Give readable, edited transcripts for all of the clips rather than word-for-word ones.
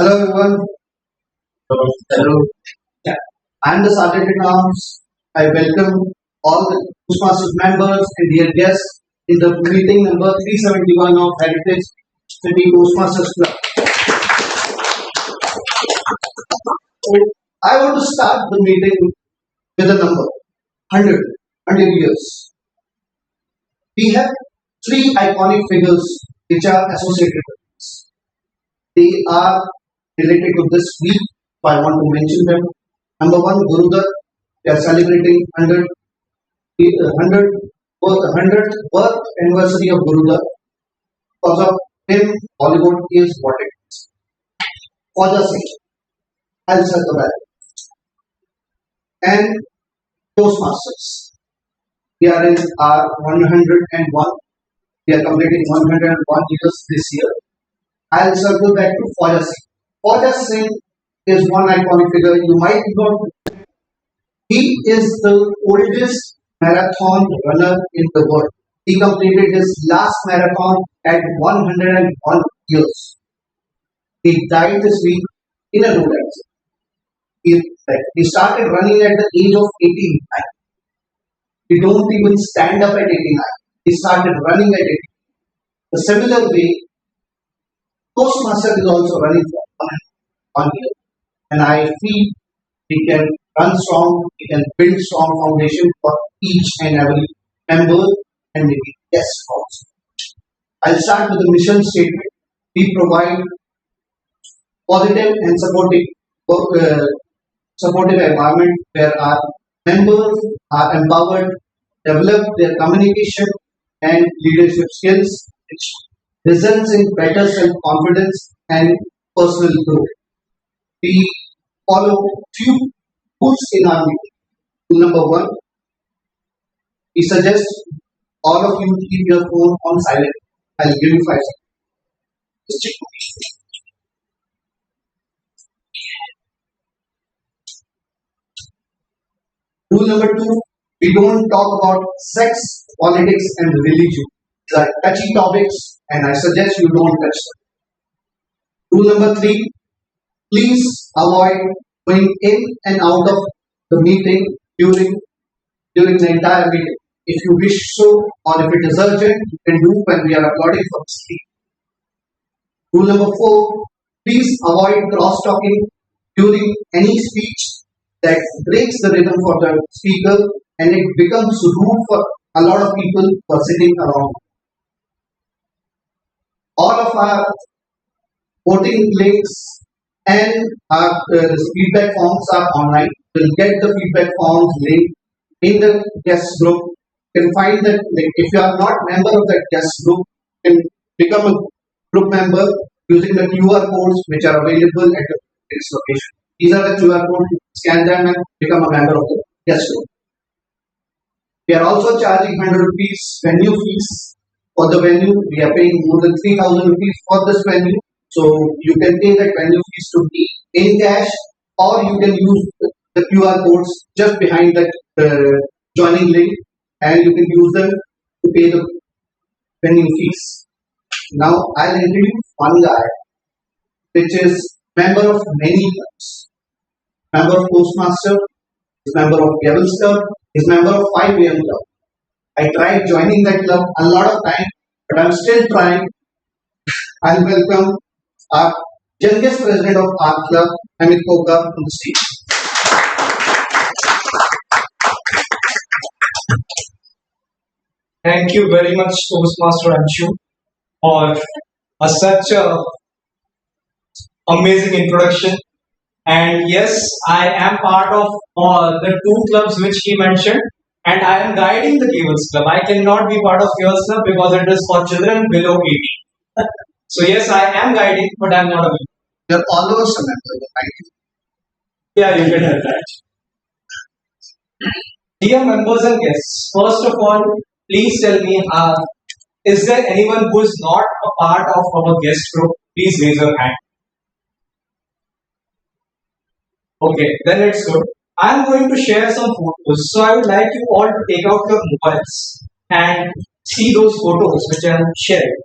Hello everyone. Hello. Yeah. I am the Sergeant in Arms. I welcome all the Toastmasters members and dear guests in the meeting number 371 of Heritage City Toastmasters Club. So, I want to start the meeting with a number 100 years. We have three iconic figures which are associated with this. They are related to this week, so I want to mention them. Number one, Gurudat. We are celebrating 100th birth anniversary of Gurudat. Because of him, Bollywood is what it is. For the sake, I'll set the value. And Toastmasters. We are in our 101. We are completing 101 years this year. I'll circle back to Fauja Singh. Fauja Singh is one iconic figure. You might not know. He is the oldest marathon runner in the world. He completed his last marathon at 101 years. He died this week in a road accident. He started running at the age of 89. He don't even stand up at 89. He started running at 80. The similar way, Toastmaster is also running for 1 year. And I feel we can run strong, we can build strong foundation for each and every member and maybe guest also. I'll start with the mission statement. We provide positive and supportive environment where our members are empowered, develop their communication and leadership skills, which results in better self-confidence and personal growth. We follow few rules in our meeting. Rule number one, we suggest all of you keep your phone on silent. I'll give you 5 seconds. Just check. Rule number two, we don't talk about sex, politics, and religion. These are touchy topics, and I suggest you don't touch them. Rule number three, please avoid going in and out of the meeting during the entire meeting. If you wish so, or if it is urgent, you can do when we are applauding for the speech. Rule number four, please avoid cross-talking during any speech that breaks the rhythm for the speaker and it becomes rude for a lot of people who are sitting around. All of our voting links and our feedback forms are online. You'll get the feedback forms link in the guest group. You can find that link. If you are not member of that guest group, you can become a group member using the QR codes which are available at the next location. These are the QR codes. Scan them and become a member of the guest group. We are also charging 100 rupees venue fees for the venue. We are paying more than 3,000 rupees for this venue. So you can pay that venue fees to me in cash, or you can use the QR codes just behind that joining link, and you can use them to pay the venue fees. Now I'll introduce one guy, which is member of many clubs. Member of Toastmaster, is member of Devil's Club, is member of 5 AM Club. I tried joining that club a lot of time, but I'm still trying. I'll welcome our youngest president of our club, Amit Koka, on the stage. Thank you very much, Toastmaster Anshu, for such a amazing introduction. And yes, I am part of the two clubs which he mentioned, and I am guiding the Givers Club. I cannot be part of Givers Club because it is for children below 18. So yes, I am guiding, but I am not a member. You're almost a member, right? Yeah, you can have that. Dear members and guests, first of all, please tell me, is there anyone who is not a part of our guest group? Please raise your hand. Okay, then it's good. I'm going to share some photos. So I would like you all to take out your mobiles and see those photos which I am sharing.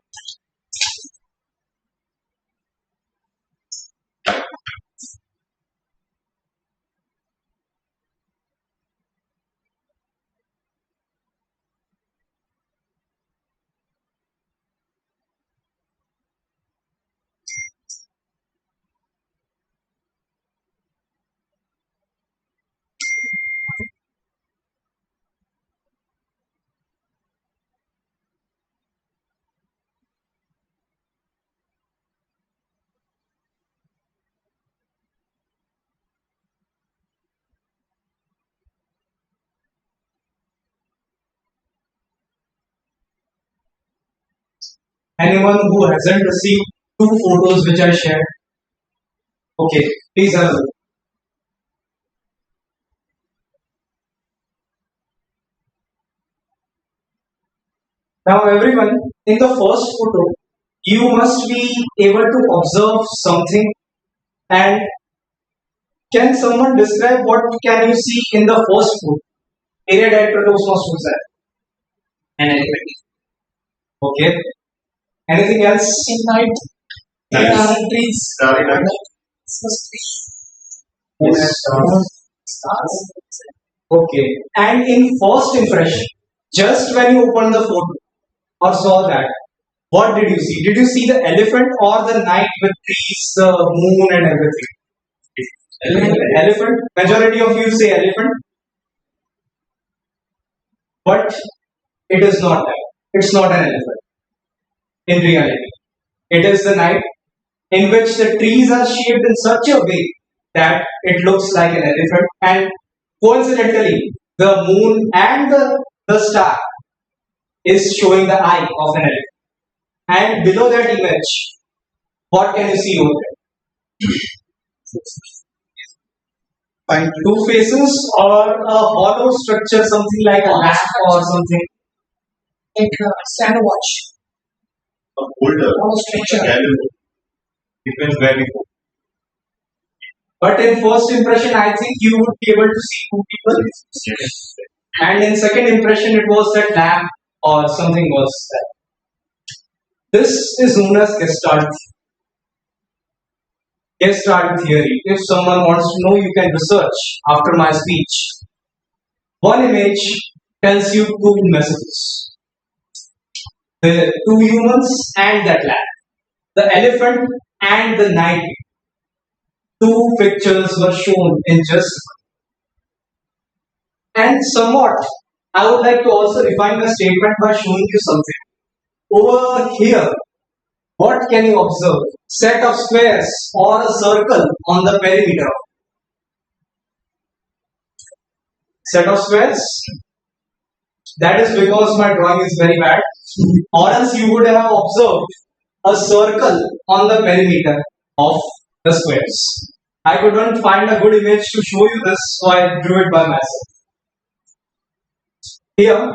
Anyone who hasn't received two photos which I shared? Okay, please have a look. Now, everyone, in the first photo, you must be able to observe something. And can someone describe what can you see in the first photo? Area director Toastmasters है. An elephant. Okay. Anything else? In night. Trees. Starry night. Yes. Stars. Okay. And in first impression, just when you opened the photo or saw that, what did you see? Did you see the elephant or the night with trees, moon, and everything? Elephant. Majority of you say elephant, but it is not that. It's not an elephant in reality. It is the night in which the trees are shaped in such a way that it looks like an elephant, and coincidentally, the moon and the star is showing the eye of an elephant. And below that image, what can you see over there? Find two faces or a hollow structure, something like a lamp or something. Like a sandwich. A boulder. Hollow structure. Depends where we go. But in first impression, I think you would be able to see two people. Yes. And in second impression, it was that lamp or something was that. This is known as Gestalt. Gestalt theory. If someone wants to know, you can research after my speech. One image tells you two messages. The two humans and that lamp. The elephant and the night. Two pictures were shown in just. And somewhat, I would like to also refine my statement by showing you something. Over here, what can you observe? Set of squares or a circle on the perimeter. Set of squares. That is because my drawing is very bad. Or else you would have observed a circle on the perimeter of the squares. I couldn't find a good image to show you this, so I drew it by myself. Here,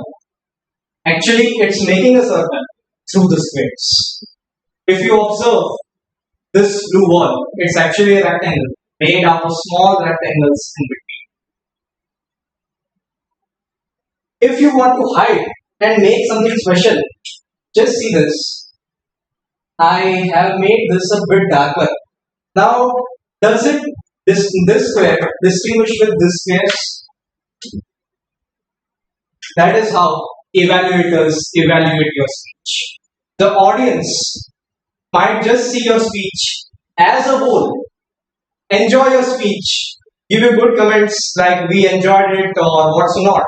actually, it's making a circle through the squares. If you observe this blue wall, it's actually a rectangle made out of small rectangles in between. If you want to hide and make something special, just see this. I have made this a bit darker. Now, does it this square distinguish with this squares? That is how evaluators evaluate your speech. The audience might just see your speech as a whole, enjoy your speech, give you good comments like we enjoyed it or what's not.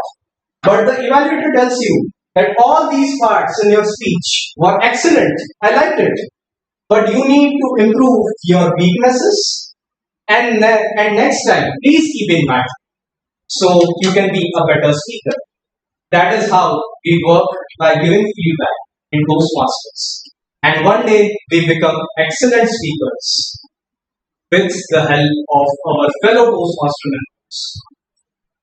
But the evaluator tells you that all these parts in your speech were excellent, I liked it, but you need to improve your weaknesses and next time please keep in mind so you can be a better speaker. That is how we work by giving feedback in Toastmasters. And one day we become excellent speakers with the help of our fellow Toastmaster members.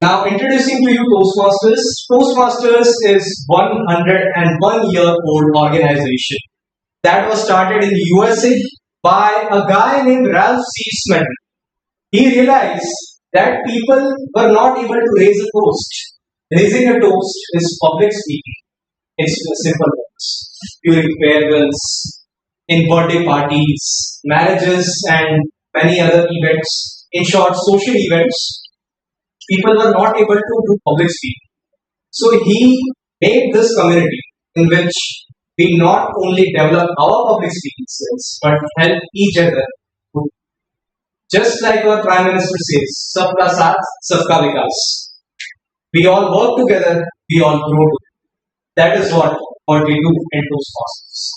Now introducing to you Toastmasters. Toastmasters is 101-year-old organization that was started in USA by a guy named Ralph C. Smith. He realized that people were not able to raise a toast. Raising a toast is public speaking. It's simple words. During farewells, in birthday parties, marriages, and many other events. In short, social events, people were not able to do public speaking. So he made this community in which we not only develop our public speaking skills, but help each other. Just like our Prime Minister says, Sabka Saath, Sabka Vikas. We all work together, we all grow together. That is what we do in Toastmasters.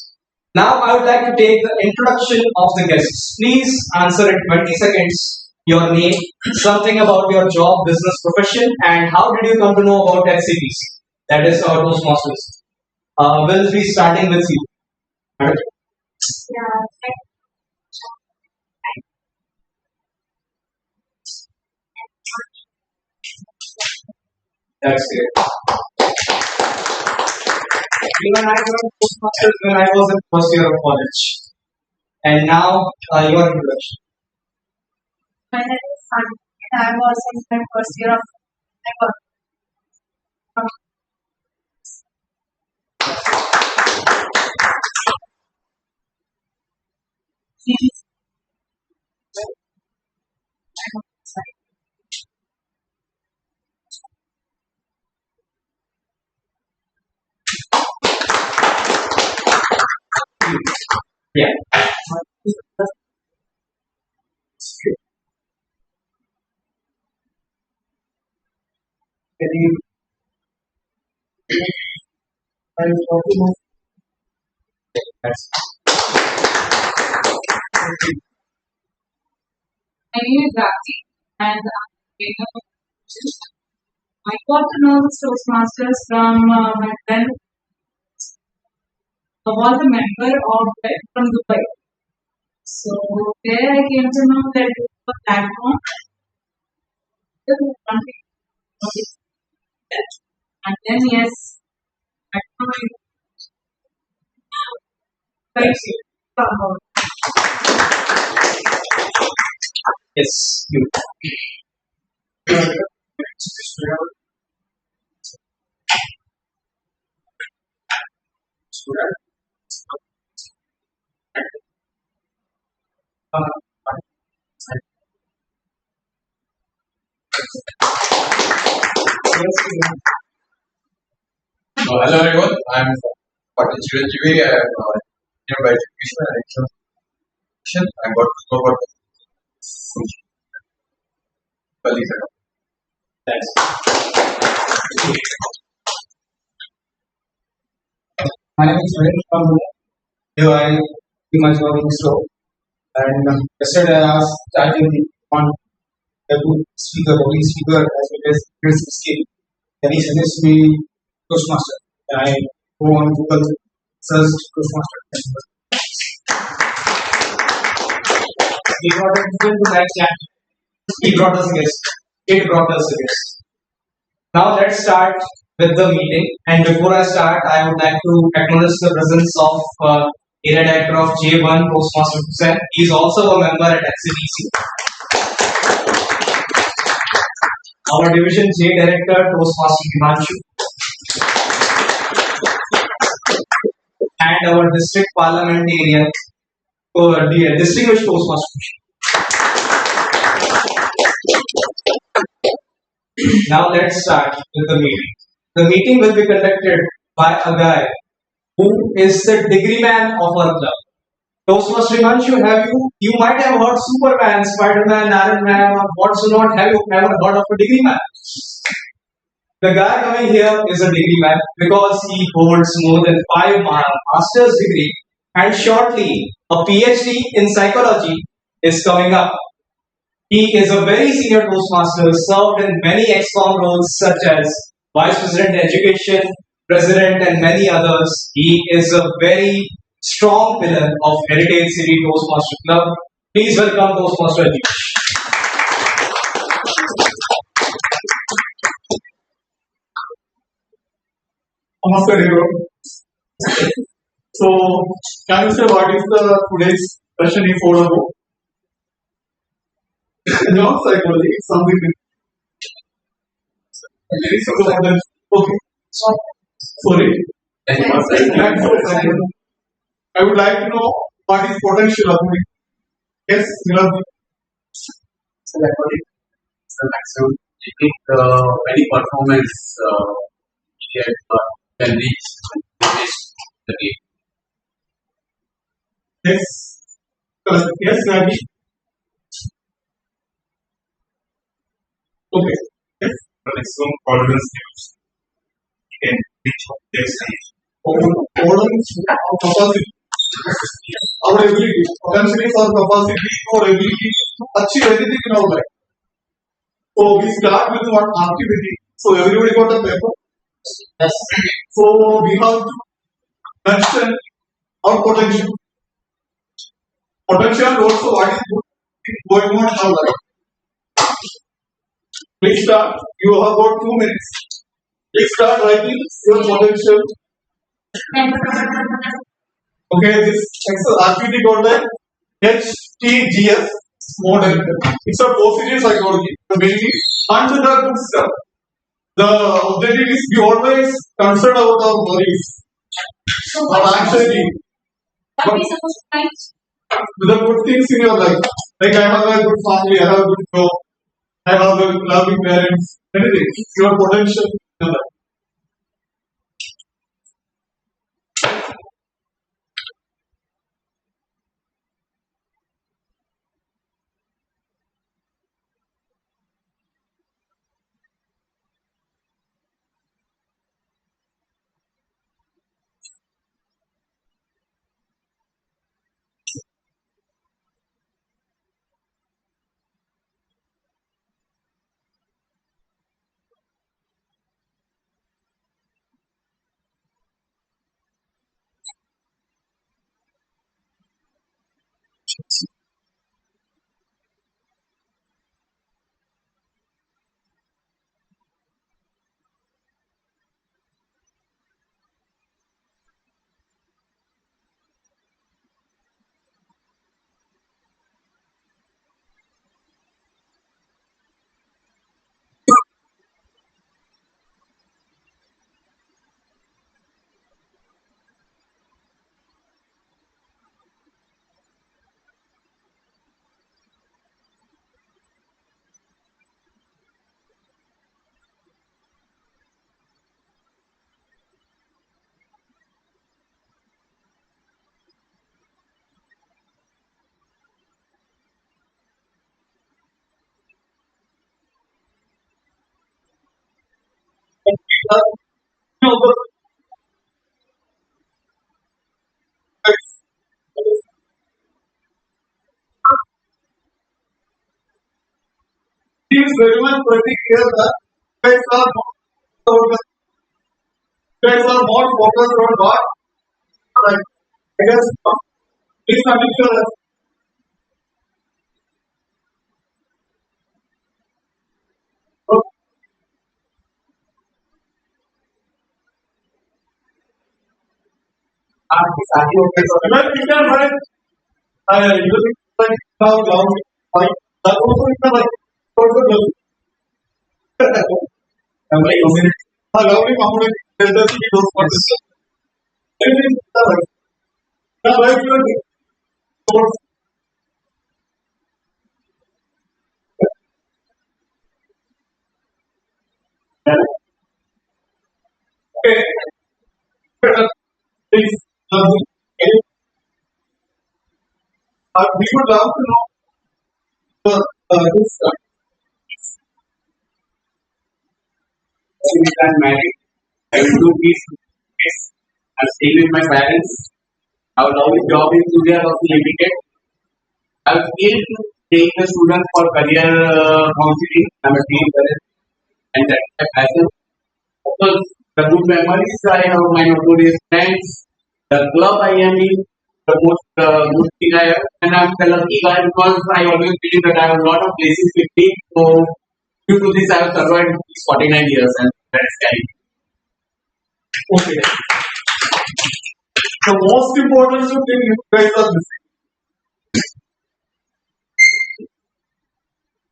Now I would like to take the introduction of the guests. Please answer in 20 seconds your name, something about your job, business, profession, and how did you come to know about HCPC? That is our Toastmasters. We'll be starting with you, That's great. Even I joined Toastmasters when I was in first year of college. And now your introduction. My name is Sun. I was in my first year of yeah. My name is Rati, and I got to know the Toastmasters from my friend who was a member of it from Dubai. So there I came to know that it was a platform that was something and then yes, I thank you. Yes, you. Hello everyone, I'm Patil Chiranjeevi. I am nearby education and extension. I got to know about colleagues. Thanks. My name is Nair from here. I do my job in slow. And yesterday I asked ChatGPT on the good speaker, public speaker, as well as great skill. Then he suggests me Toastmaster. And I go on Google, search Toastmaster. He brought it into that chat. He brought us a guest. It brought us a guest. Now let's start with the meeting. And before I start, I would like to acknowledge the presence of area director of J1 Toastmaster Hussain. He is also a member at XCDC. Our division J director Toastmaster Himanshu. And our district parliamentarian, the distinguished Toastmaster. Now let's start with the meeting. The meeting will be conducted by a guy who is the degree man of our club. Toastmaster Himanshu, you might have heard Superman, Spider-Man, Iron Man, or whatsoever. Have you ever heard of a degree man? The guy coming here is a degree man because he holds more than 5 master's degree and shortly a PhD in psychology is coming up. He is a very senior Toastmaster, served in many ExCom roles such as Vice President Education, President, and many others. He is a very strong pillar of Heritage City Toastmaster Club. Please welcome Toastmaster Ajeesh. Namaste everyone. So, can you say what is the today's session is all about? Not psychology, it's something very simple. Okay. Sorry. I would like to know what is potential of me. Yes, Milap. Psychology is the maximum any performance can reach the game. Yes. Yes, Ravi. Okay. Yes. The maximum tolerance use can reach their stage. Capacity. Our ability, potentially our capacity or ability to achieve anything in our life. So we start with one activity. So everybody got a paper. Yes. So we have to mention or potential. Potential also what is going on in our life. Please start. You have got 2 minutes. Please start writing your potential. Okay, this activity called the HTGS model. It's a positive psychology. The mainly and the good stuff. The objective is we always concerned about our worries, our anxiety. What is supposed to write? The good things in your life. Like I have a good family, I have a good job, I have a loving parents, anything. Your potential in your life. He is very much pretty clear that guys are more focused on what? Like, I guess please continue. Well, you can write using like how long like that also is like also good. I'm like how long we found it there's the key those parts. Anything like now right you are source. Okay. Please we would love to know this Since I'm married, I will do peace. I'm staying with my parents. I will always job in India of limited. I was able to take the students for career counseling. I'm a team parent and that's my passion. Because the good memories I have, my notorious friends, the club I am in, the most good thing I have, and I'm the lucky guy because I always believe that I have a lot of places with me. So due to this, I have survived these 49 years and that is scary. okay. The most important thing you guys are missing.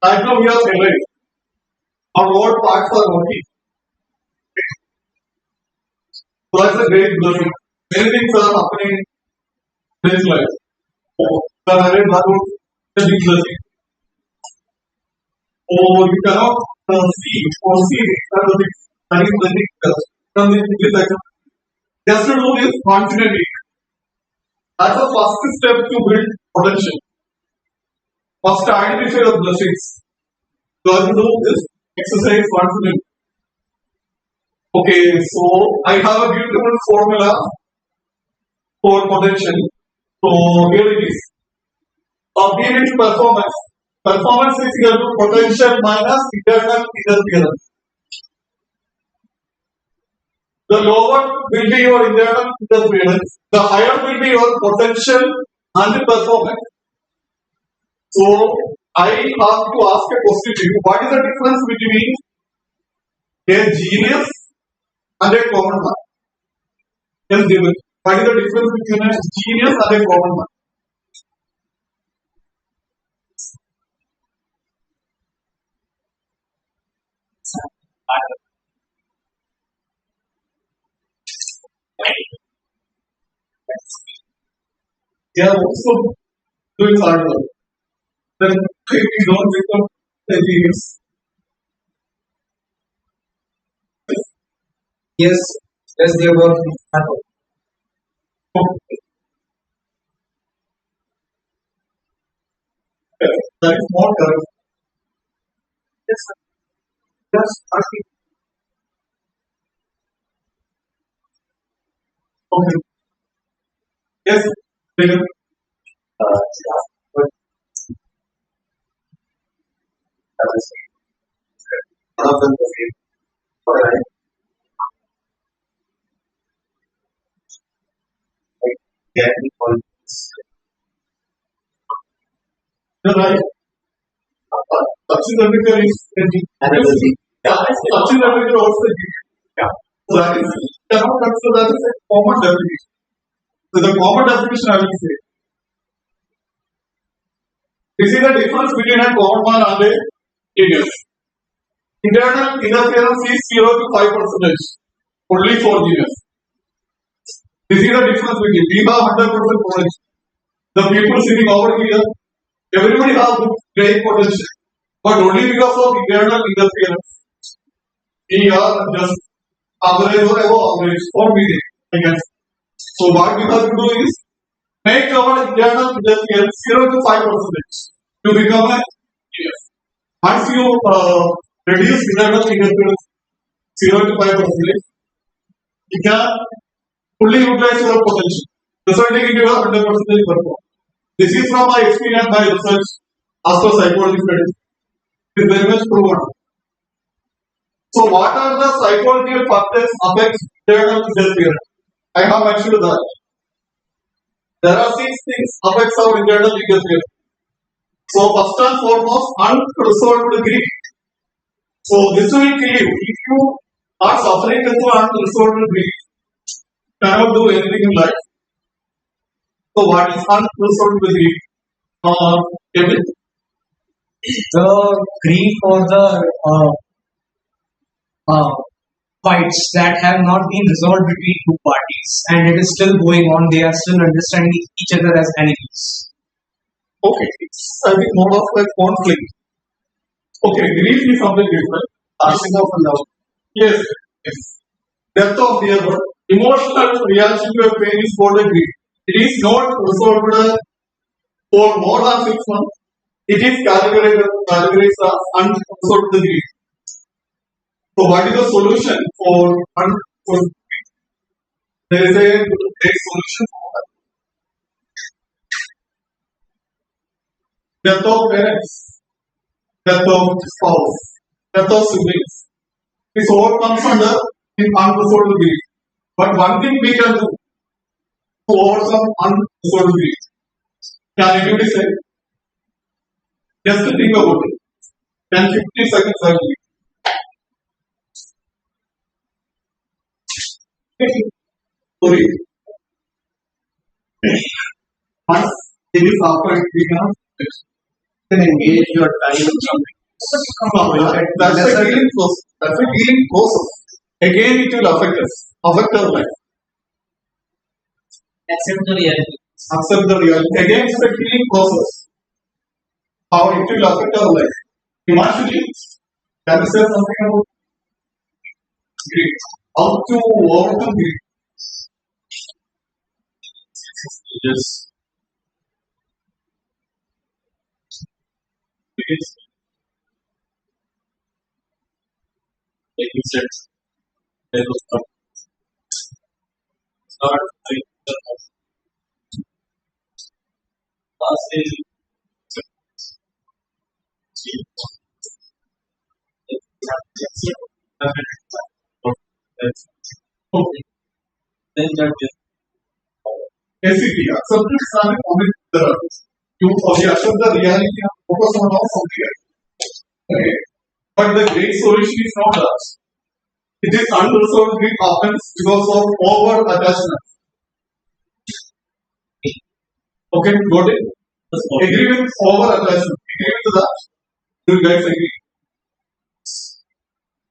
Right now we are celebrating on what parts are working. So that's a great blessing. Many things are happening in this life. The married couple is a big blessing. Or you cannot see or see that is blessing from this section. Just to do this confidently. That's the first step to build potential. First identify the blessings. So I will do this exercise confidently. Okay, so I have a beautiful formula for potential. So here it is. Optimist performance. Performance is equal to potential minus internal interference. The lower will be your internal interference. The higher will be your potential and performance. So I have to ask a question to you. What is the difference between a genius and a common man? Yes, David. What is the difference between a genius and a common man? They are also doing hard work. Then we don't become a genius. Yes, yes, they were hard. Okay. That is more correct. Yes, sir. Just asking. Okay. Yes, David. You're right. Sachin Tendulkar is a genius. Sachin Tendulkar also a genius. Yeah. So that is cannot consider that as a common definition. So the common definition I will say. This is the difference between a common man and a genius. Internal interference is 0 to 5%. Only for genius. This is the difference between we have 100% knowledge. The people sitting over here, everybody has great potential. But only because of internal interference, we are just average or above average or medium, I guess. So what we have to do is make our internal interference 0 to 5% to become a genius. Once you reduce internal interference 0 to 5%, you can fully utilize your potential, resulting in your 100% performance. This is from my experience by research as per psychology studies. It is very much proven. So, what are the psychological factors affect internal interference? I have mentioned that. There are 6 things affects our internal interference. So, first and foremost, unresolved grief. So, this will kill you. If you are suffering with unresolved grief, cannot do anything in life. So, what is unresolved grief? Kevin? The grief or the uh, fights that have not been resolved between two parties and it is still going on. They are still understanding each other as enemies. Okay, it's I think more of a conflict. Okay, grief is something different. Passing of love. Yes, yes. Death of dear one. Emotional reaction to a pain is called a grief. It is not resolved for more than 6 months. It is categorized as unresolved grief. So, what is the solution for unresolved grief? There is a great solution for that. Death of parents, death of spouse, death of siblings. This all comes under in unresolved grief. But one thing we can do to overcome unresolved grief. Can anybody say? Just think about it. 10 15 seconds only. Sorry. Once it is happened, we cannot then engage your time in something. That's a healing process. That's a healing process. Again, it will affect our life. Accept the reality. Accept the reality. Again, it's a healing process. How it will affect our life. Imagine, can you say something about grief? How to overcome grief? Yes. Please. Like you said, there was start like the last is Okay. Then judges. SCP, acceptance and commit the you accept the reality and focus on something else. Okay. But the great solution is not that. It is unresolved grief happens because of over attachment. Okay, got it? Agree with over attachment. Agree with that? Do you guys agree?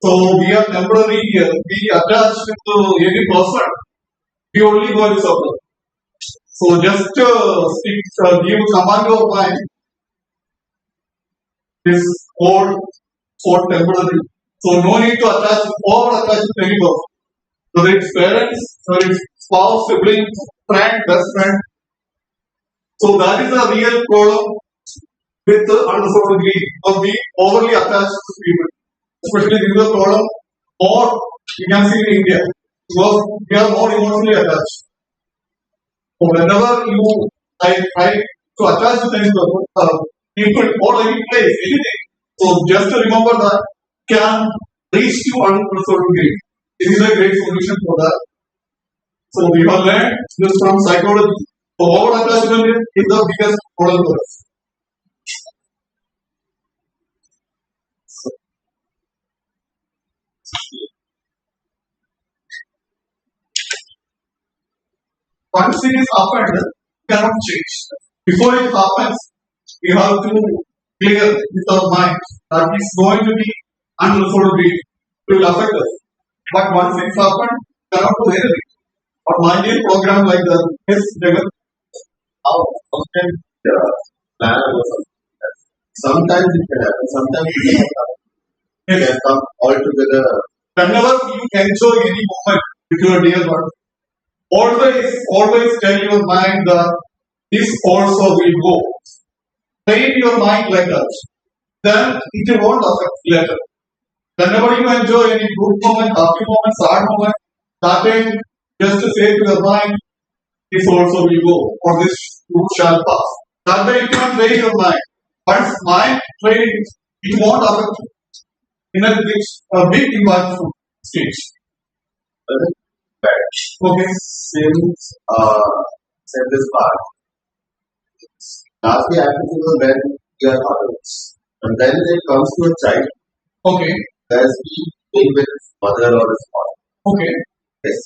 So we are temporary here. We attach to any person. We only go to suffer. So just give command of mind is all for temporary. So no need to attach over attach to any person. Whether it's parents, whether it's spouse, sibling, friend, best friend. So that is a real problem with the unresolved grief because we overly attached to people. Especially this is a problem more you can see in India because we are more emotionally attached. So whenever you try to attach with any people or any place, anything. So just to remember that can reach to unresolved grief. This is a great solution for that. So we have learned this from psychology. So over attachment is the biggest problem for us. Once it is happened, you cannot change. Before it happens, we have to clear with our mind that it's going to be unresolved grief. It will affect us. But once it's happened, you cannot do anything. But mind is programmed like that. Yes, Jagat. Sometimes there are plans or something. Sometimes it can happen, sometimes it can happen. It can come all together. Whenever you enjoy any moment with your dear one, always tell your mind that this also will go. Train your mind like that. Then it won't affect later. Whenever you enjoy any good moment, happy moment, sad moment, that time just to say to your mind, this also will go, or this too shall pass. That way you can train your mind. Once mind trained, it won't affect you. In a big impact stage. Okay, since said this part, lastly, I have to figure when we are adults. And then it comes to a child, Okay. as we live with mother or his father. Okay. Yes.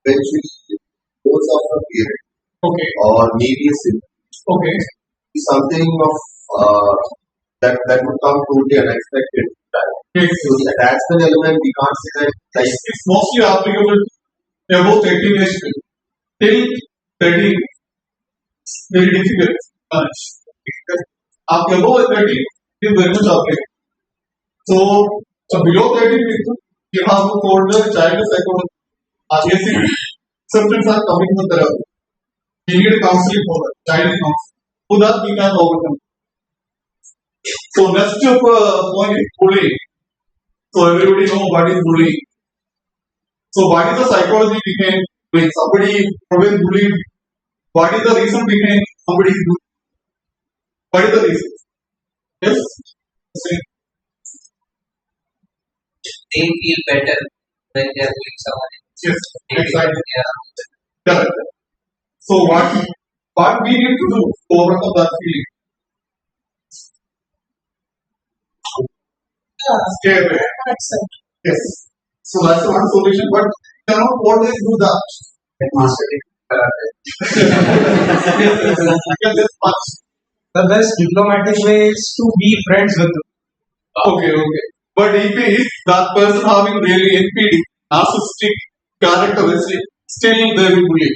Eventually, goes off a parent Okay. or maybe a sibling. Okay. Something of that would come totally unexpected. Yes. So the attachment element, we can't say that like It's mostly applicable above 13 years till 30. Very difficult. Above 30 is very much applicable. So below 30 people, you have to call the child psychology. Basic symptoms are coming to therapy. We need counseling for that, child counseling. So that we can overcome. So next point is bullying. So everybody know what is bullying. So what is the psychology behind when somebody always bullied? What is the reason behind somebody is bullied? What is the reason? Yes? Say. They feel better when they are doing something. Yes, exactly. Correct. So what we need to do to overcome that feeling? Stay away. Yes. So that's one solution, but you cannot always do that. Master it. You can just punch. The best diplomatic way is to be friends with them. Okay. But if that person having really NPD, narcissistic characteristic, still they will bully.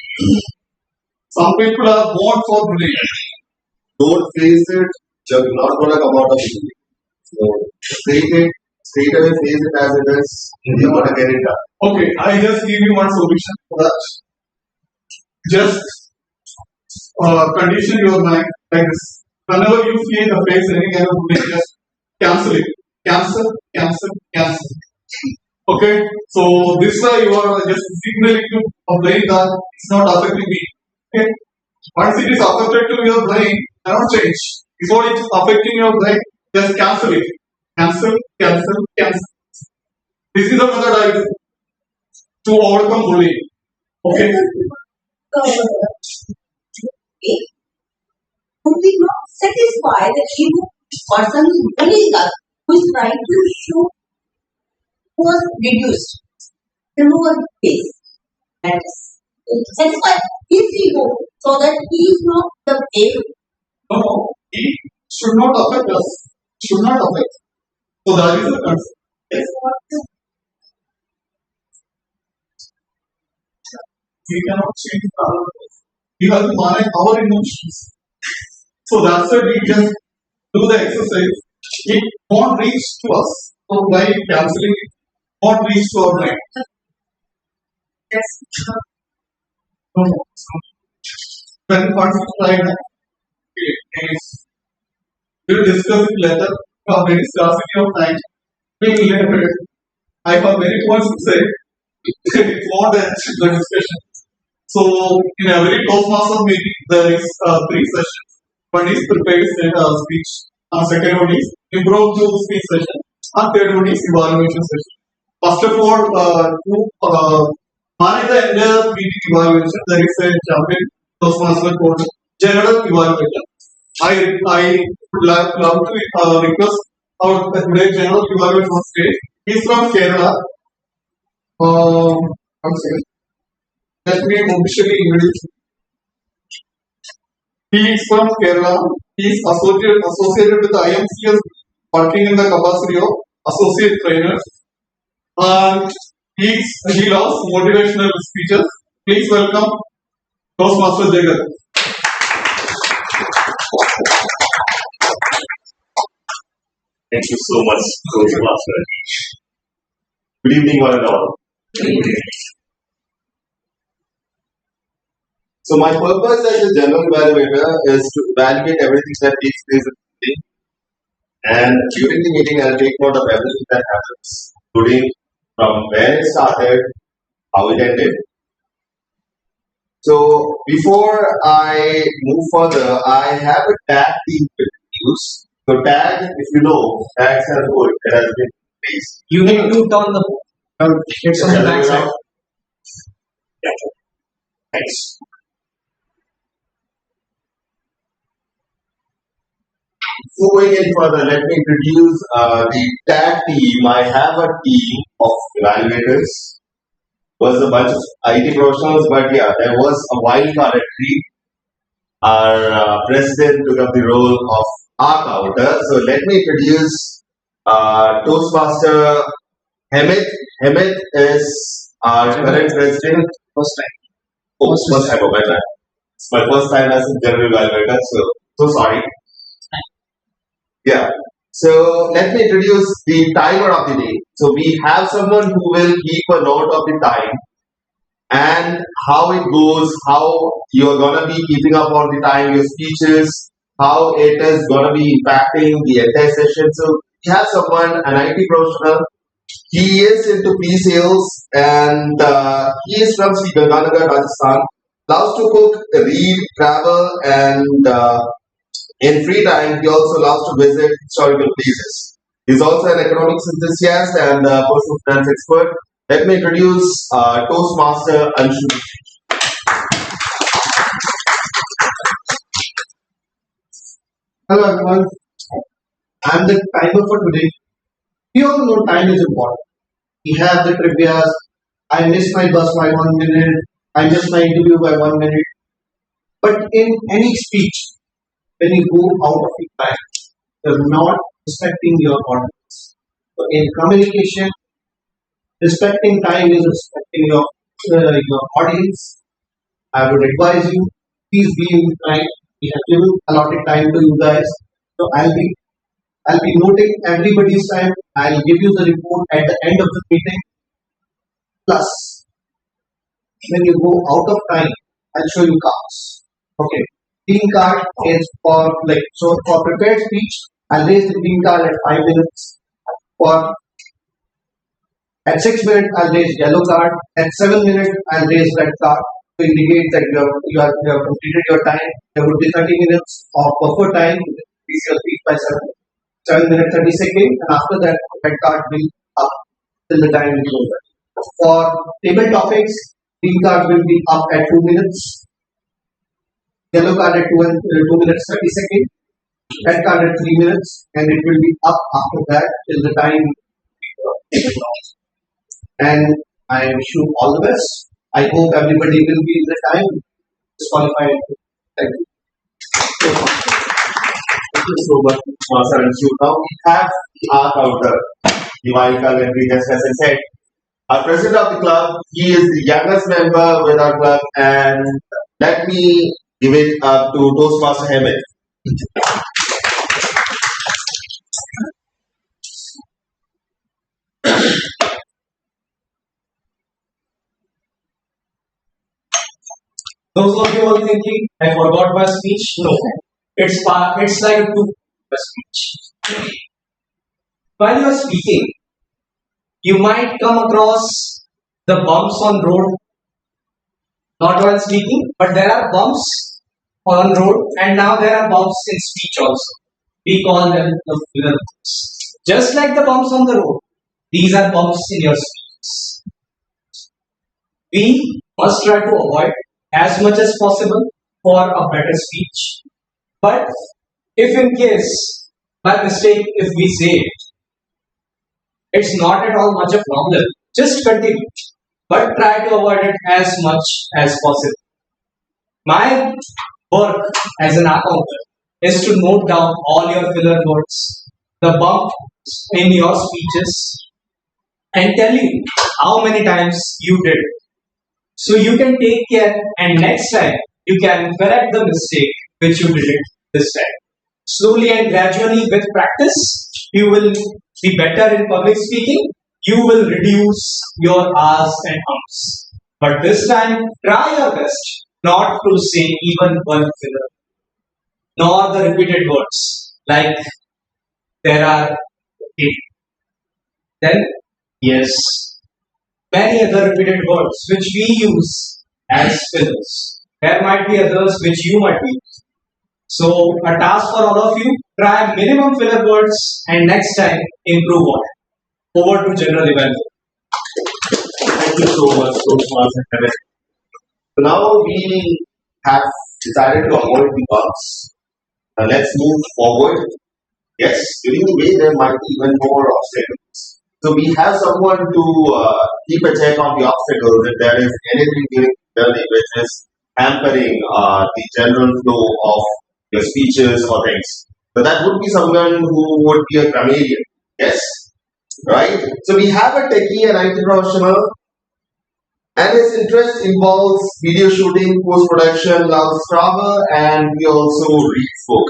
Some people are born for bullying. don't face it, you're not gonna come out of it. So straight away face it as it is, you're gonna get it done. Okay, I just give you one solution for that. Just condition your mind like this. Whenever you feel the face any kind of bullying, just cancel it. Cancel. Okay, so this way you are just signaling to a brain that it's not affecting me. Okay, once it is affected to your brain, cannot change. Before it's affecting your brain, just cancel it. Cancel. This is the method I do to overcome bullying. Okay. Would be not satisfied that he person who is bullying us, who is trying to show was reduced, remove his face, and satisfy his ego so that he is not the aim. No, he should not affect us. Should not affect. So that is the concern. Yes. We cannot change the others. We have to manage our emotions. So that's why we just do the exercise. It won't reach to us. So by cancelling it, won't reach to our brain. Yes. No, no. When conflict like that, we'll discuss it later. You have very scarcity of time. I have very much to say. It won't end the discussion. So in every Toastmaster meeting, there is 3 sessions. One is prepared speech, and second one is improv speech session, and third one is evaluation session. First of all, to manage the entire meeting evaluation, there is a champion Toastmaster called general evaluation. I would love to request our today's general evaluation on stage. He's from Kerala. I'm sorry. Let me officially introduce him. He is from Kerala. He is associated with the IMCS, working in the capacity of associate trainers. And he loves motivational speeches. Please welcome Toastmaster Jagat. Thank you so much, Toastmaster Ajeesh. Good evening, one and all. So my purpose as a general evaluator is to evaluate everything that takes place in the meeting, and during the meeting I'll take note of everything that happens, including from where it started, how it ended. So before I move further, I have a tag team to use. So tag, if you know, tag stands for it has been placed. You need to turn the it's on the back side. Yeah. Thanks. Going in further, let me introduce the tag team. I have a team of evaluators. Was a bunch of IT professionals, but yeah, there was a wild card entry. Our president took up the role of our counter. So let me introduce Toastmaster Hamid. Hamid is our current president. First time. Oh, first time. Okay, it's my first time as a general evaluator. So sorry. Yeah. So let me introduce the timer of the day. So we have someone who will keep a note of the time and how it goes, how you're gonna be keeping up all the time, your speeches, how it is gonna be impacting the entire session. So we have someone, an IT professional. He is into pre-sales and he is from Sri Ganganagar, Rajasthan. Loves to cook, read, travel, and in free time, he also loves to visit historical places. He's also an economics enthusiast and a personal finance expert. Let me introduce Toastmaster Anshu. Hello everyone, I'm the timer for today. We all know time is important. We have the trivias. I missed my bus by 1 minute. I missed my interview by 1 minute. But in any speech, when you go out of the time, you're not respecting your audience. So in communication, respecting time is respecting your audience. I would advise you, please be in time. We have given allotted time to you guys. So I'll be noting everybody's time. I'll give you the report at the end of the meeting. Plus, when you go out of time, I'll show you cards. Okay. Green card is for for prepared speech. I'll raise the green card at 5 minutes. For at 6 minutes, I'll raise yellow card. At 7 minutes, I'll raise red card to indicate that you have completed your time. There would be 30 minutes of buffer time. Increase your speech by 7 minutes 30 seconds, and after that, red card will up till the time is over. For table topics, green card will be up at 2 minutes, yellow card at 2 minutes 30 seconds, red card at 3 minutes, and it will be up after that till the time. And I wish you all the best. I hope everybody will be in the time disqualified. Thank you. Thank you so much, Master and Shu. Now we have our counter, the wild card entry, just as I said. Our president of the club, he is the youngest member with our club, and let me give it up to Toastmaster Ahmed. Those of you all thinking, I forgot my speech. No, it's like a speech. While you are speaking, you might come across the bumps on road, not while speaking, but there are bumps on road, and now there are bumps in speech also. We call them the filler bumps. Just like the bumps on the road, these are bumps in your speech. We must try to avoid as much as possible for a better speech. But if in case, by mistake, if we say it, it's not at all much a problem. Just continue, but try to avoid it as much as possible. My work as an accountant is to note down all your filler words, the bumps in your speeches, and tell you how many times you did it. So you can take care, and next time you can correct the mistake which you did it this time. Slowly and gradually, with practice, you will be better in public speaking. You will reduce your R's and R's. But this time, try your best not to say even one filler, nor the repeated words like there are eight. Then, yes, many other repeated words which we use as fillers. There might be others which you might use. So, a task for all of you, try minimum filler words and next time improve on it. Over to general evaluation. Thank you so much, Toastmaster Ahmed. So now we have decided to avoid the bumps. Now let's move forward. Yes, during the way there might be even more obstacles. So we have someone to keep a check on the obstacles if there is anything during the journey which is hampering the general flow of your speeches or things. So that would be someone who would be a chameleon. Yes, right? So we have a techie, an IT professional, and his interest involves video shooting, post-production, loves travel, and he also reads book.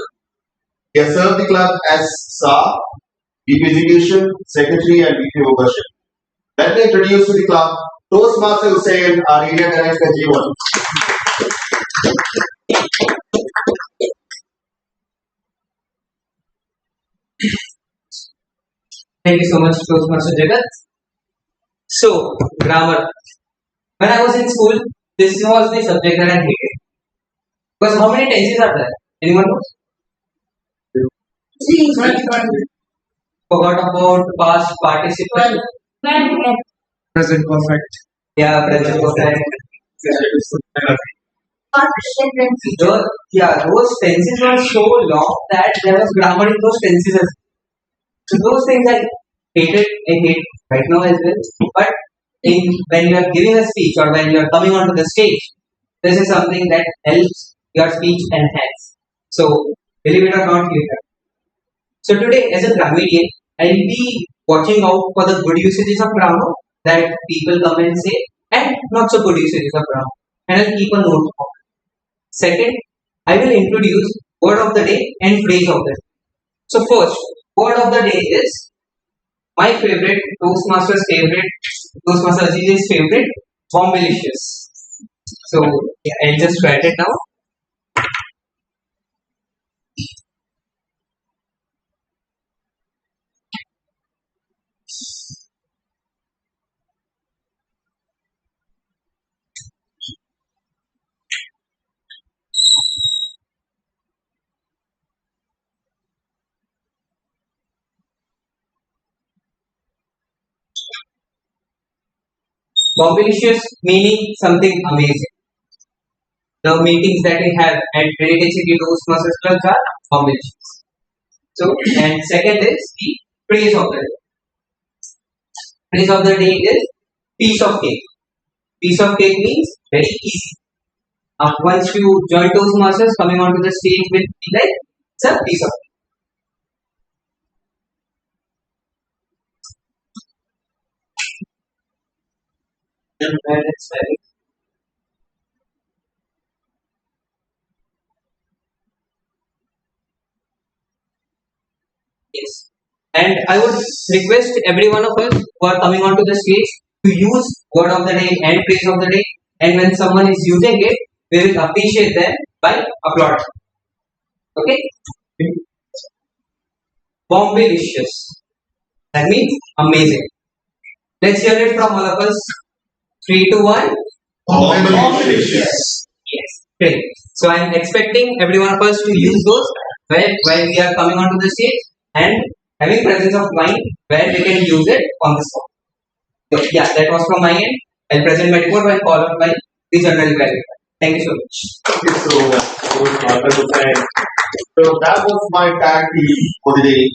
He has served the club as Shah, VP Education, Secretary, and VP Membership. Let me introduce to the club Toastmaster Hussain, our area director G1. Thank you so much, Toastmaster Jagat. So, grammar. When I was in school, this was the subject that I hated. Because how many tenses are there? Anyone knows? Forgot about past participle. Present perfect. Yeah, present perfect. Those tenses were so long that there was grammar in those tenses as well. So those things I hated, I hate right now as well. But when you are giving a speech or when you are coming onto the stage, this is something that helps your speech enhance. So believe it or not, later. So today, as a grammarian, I'll be watching out for the good usages of grammar that people come and say, and not so good usages of grammar. And I'll keep a note of it. Second, I will introduce word of the day and phrase of the day. So first, word of the day is my favorite, Toastmaster Ajeesh's favorite, Bombilicious. So yeah, I'll just write it now. Bombelicious meaning something amazing. The meetings that we have at Heritage City Toastmasters Club are bombelicious. So, and second is the praise of the day. Praise of the day is piece of cake. Piece of cake means very easy. Once you join Toastmasters, coming onto the stage will be like it's a piece of cake. And it's very yes. And I would request every one of us who are coming onto the stage to use word of the day and praise of the day. And when someone is using it, we will appreciate them by applauding. Okay? Bombelicious. That means amazing. Let's hear it from all of us. 3, 2, 1. Bombelicious. Yes. Great. So I'm expecting every one of us to use those while we are coming onto the stage and having presence of mind where we can use it on the spot. So yeah, that was from my end. I'll present my report while followed by the general graduate. Thank you so much. Thank you so much. So that was my tag team for the day.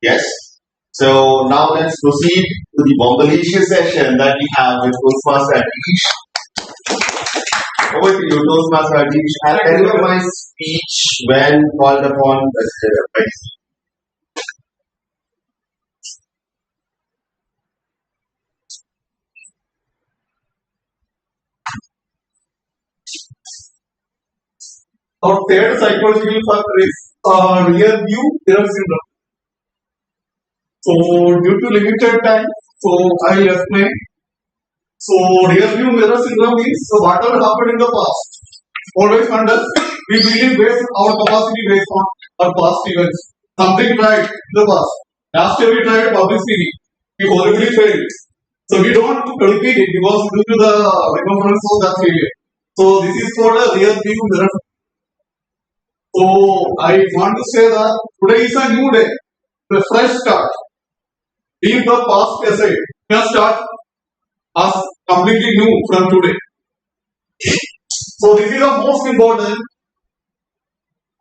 Yes. So now let's proceed to the Bombelicious session that we have with Toastmaster Ajeesh. Over to you, Toastmaster Ajeesh. I'll deliver my speech when called upon. Our third psychological factor is rear view mirror syndrome. So due to limited time, so I will explain. So rear view mirror syndrome means whatever happened in the past always under we believe based our capacity based on our past events. Something tried in the past. Last year we tried public speaking. We horribly failed. So we don't repeat it because due to the remembrance of that failure. So this is called a rear view mirror. So I want to say that today is a new day, a fresh start. Leave the past aside. We can start as completely new from today. So this is the most important.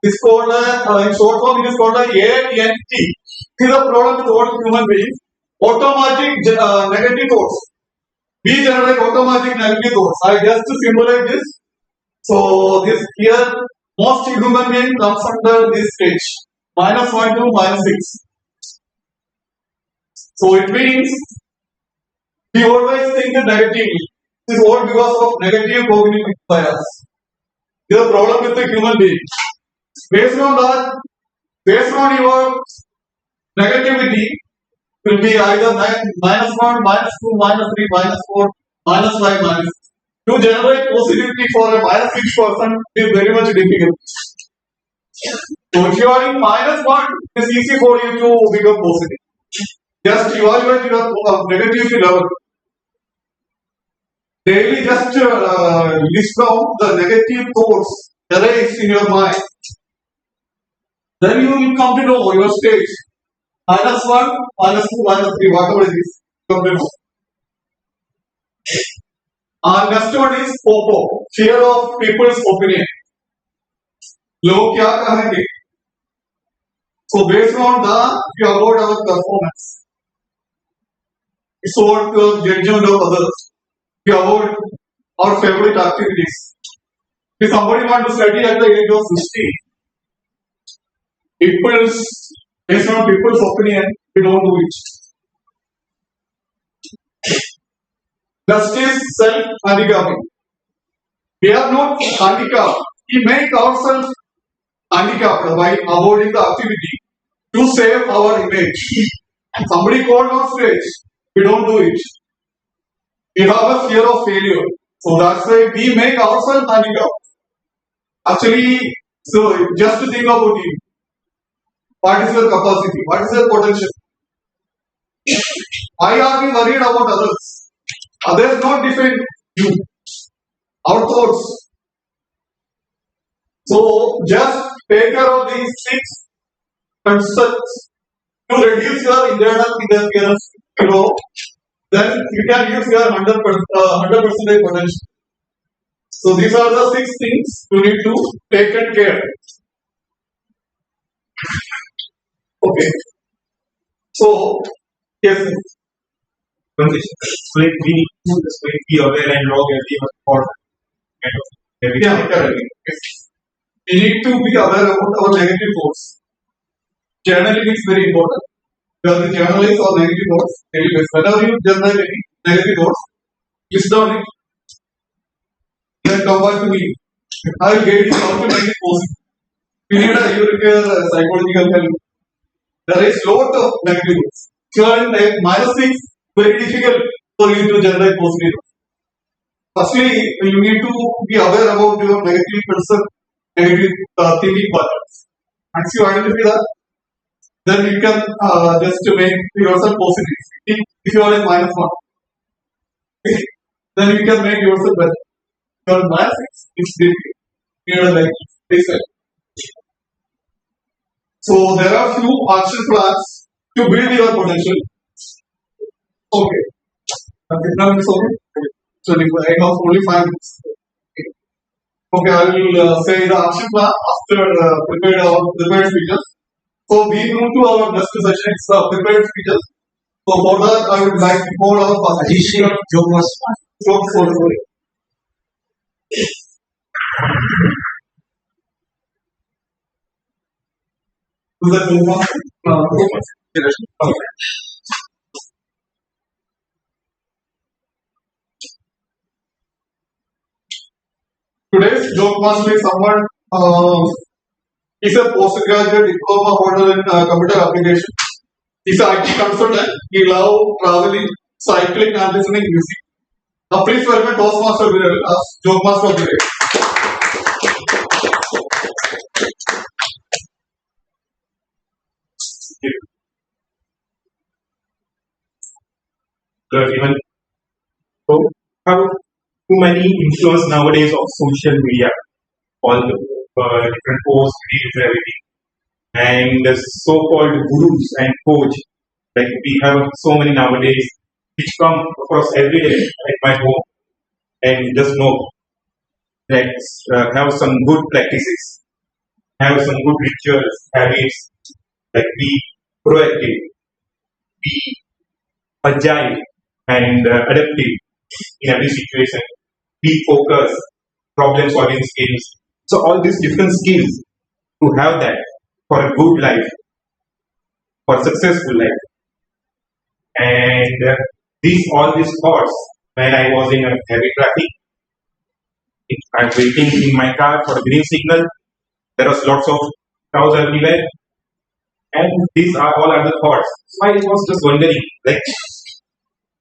It's called in short form it is called ANT. This is a problem with all human beings. Automatic negative thoughts. We generate automatic negative thoughts. I just to symbolize this. So this here most human being comes under this stage. -1 to -6. So it means we always think negatively. This is all because of negative cognitive bias. This is a problem with the human being. Based on that, based on your negativity, will be either -1, -2, -3, -4, -5, -6. To generate positivity for a -6 person is very much difficult. So if you are in -1, it's easy for you to become positive. Just evaluate your negativity level. Daily just list down the negative thoughts arise in your mind. Then you will come to know your stage. -1, -2, -3, whatever it is. Come to know. Next one is FOMO, fear of people's opinion. लोग क्या कहेंगे? So based on that, we avoid our performance. It's all the judgment of others. We avoid our favorite activities. If somebody wants to study at the age of 60, based on people's opinion, we don't do it. Next is self-handicapping. We are not handicapped. We make ourselves handicapped by avoiding the activity to save our image. Somebody called on stage, we don't do it. We have a fear of failure. So that's why we make ourselves handicapped. Actually, so just to think about it. What is your capacity? What is your potential? Why are we worried about others? Others not defend you. Our thoughts. So just take care of these 6 concepts to reduce your internal interference. then you can use your 100% potential. So these are the 6 things you need to take and care. Okay. So yes. So we need to just be aware and log everyone for kind of everything. Yeah, correct. Yes. We need to be aware about our negative thoughts. Journaling is very important. Because the journalize or negative thoughts, whenever you generate any negative thoughts, list down it. Then come back to me. I will guide you how to make it possible. We need a European psychological help. There is lot of negative thoughts. If you are in -6, very difficult for you to generate positive. Firstly, you need to be aware about your negative concept, negative thinking patterns. Once you identify that, then you can just make yourself positive. If you are in -1, then you can make yourself better. If you are in -6, it's difficult. You are like this. So there are few action plans to build your potential. Okay. Now it's okay. So I have only 5 minutes. Okay, I will say the action plan after prepared speeches. So we move to our next session. It's prepared speeches. So for that, I would like to call our Ajeesh, joke was fun. sorry. Is that okay. Today's joke master is someone he's a postgraduate diploma holder in computer application. He's an IT consultant. He loves traveling, cycling, and listening music. Please welcome Toastmaster as joke master of the day. Hello everyone. So how too many influence nowadays of social media, all the different posts, reels, everything, and the so-called gurus and coach. Like we have so many nowadays, which come across every day at my home, and just know that have some good practices, have some good rituals, habits, like be proactive, be agile and adaptive in every situation, be focused, problem solving skills. So all these different skills to have that for a good life, for a successful life. And all these thoughts when I was in a heavy traffic, I'm waiting in my car for a green signal. There was lots of cows everywhere, and these are all other thoughts. So I was just wondering, like,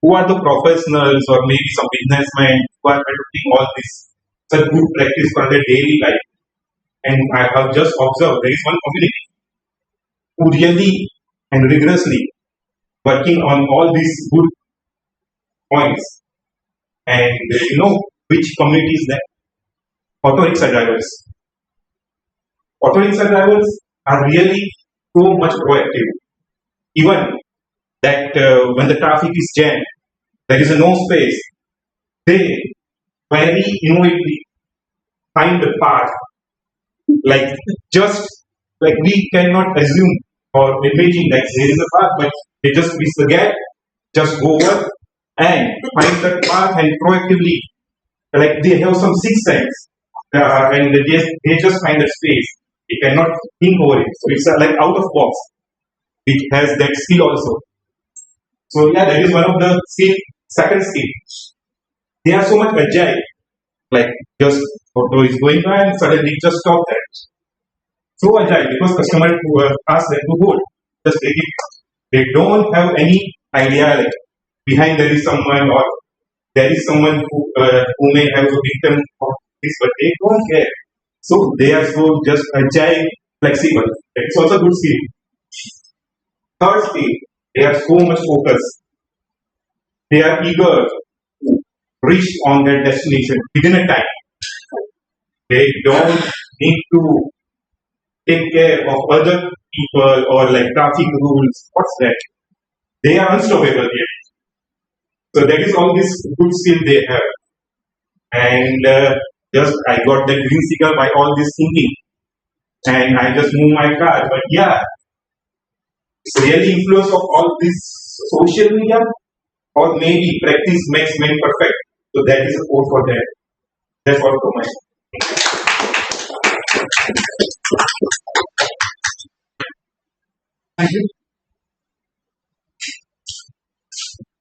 who are the professionals or maybe some businessmen who are adopting all this such good practice for their daily life? And I have just observed there is one community who really and rigorously working on all these good points. And you know which community is that? Auto rickshaw drivers. Auto rickshaw drivers are really so much proactive. Even that when the traffic is jammed, there is no space. They very innovatively find the path. Like just like we cannot assume or imagine that there is a path, but they just miss the gap, just go over and find that path and proactively, like they have some sixth sense, and they just find a space. They cannot think over it. So it's like out of box. It has that skill also. So yeah, that is one of the skill. Second skill, they are so much agile. Like just auto is going by and suddenly just stop that. So agile because customer ask them to hold. Just take it. They don't have any idea like behind there is someone or there is someone who may have a victim of this, but they don't care. So they are so just agile, flexible. It's also good skill. Third skill, they are so much focused. They are eager to reach on their destination within a time. They don't need to take care of other people or like traffic rules. What's that? They are unstoppable yet. So that is all this good skill they have. And just I got that green signal by all this thinking, and I just move my car. But yeah, it's really influence of all this social media, or maybe practice makes man perfect. So that is a quote for that. That's all for my. Thank you.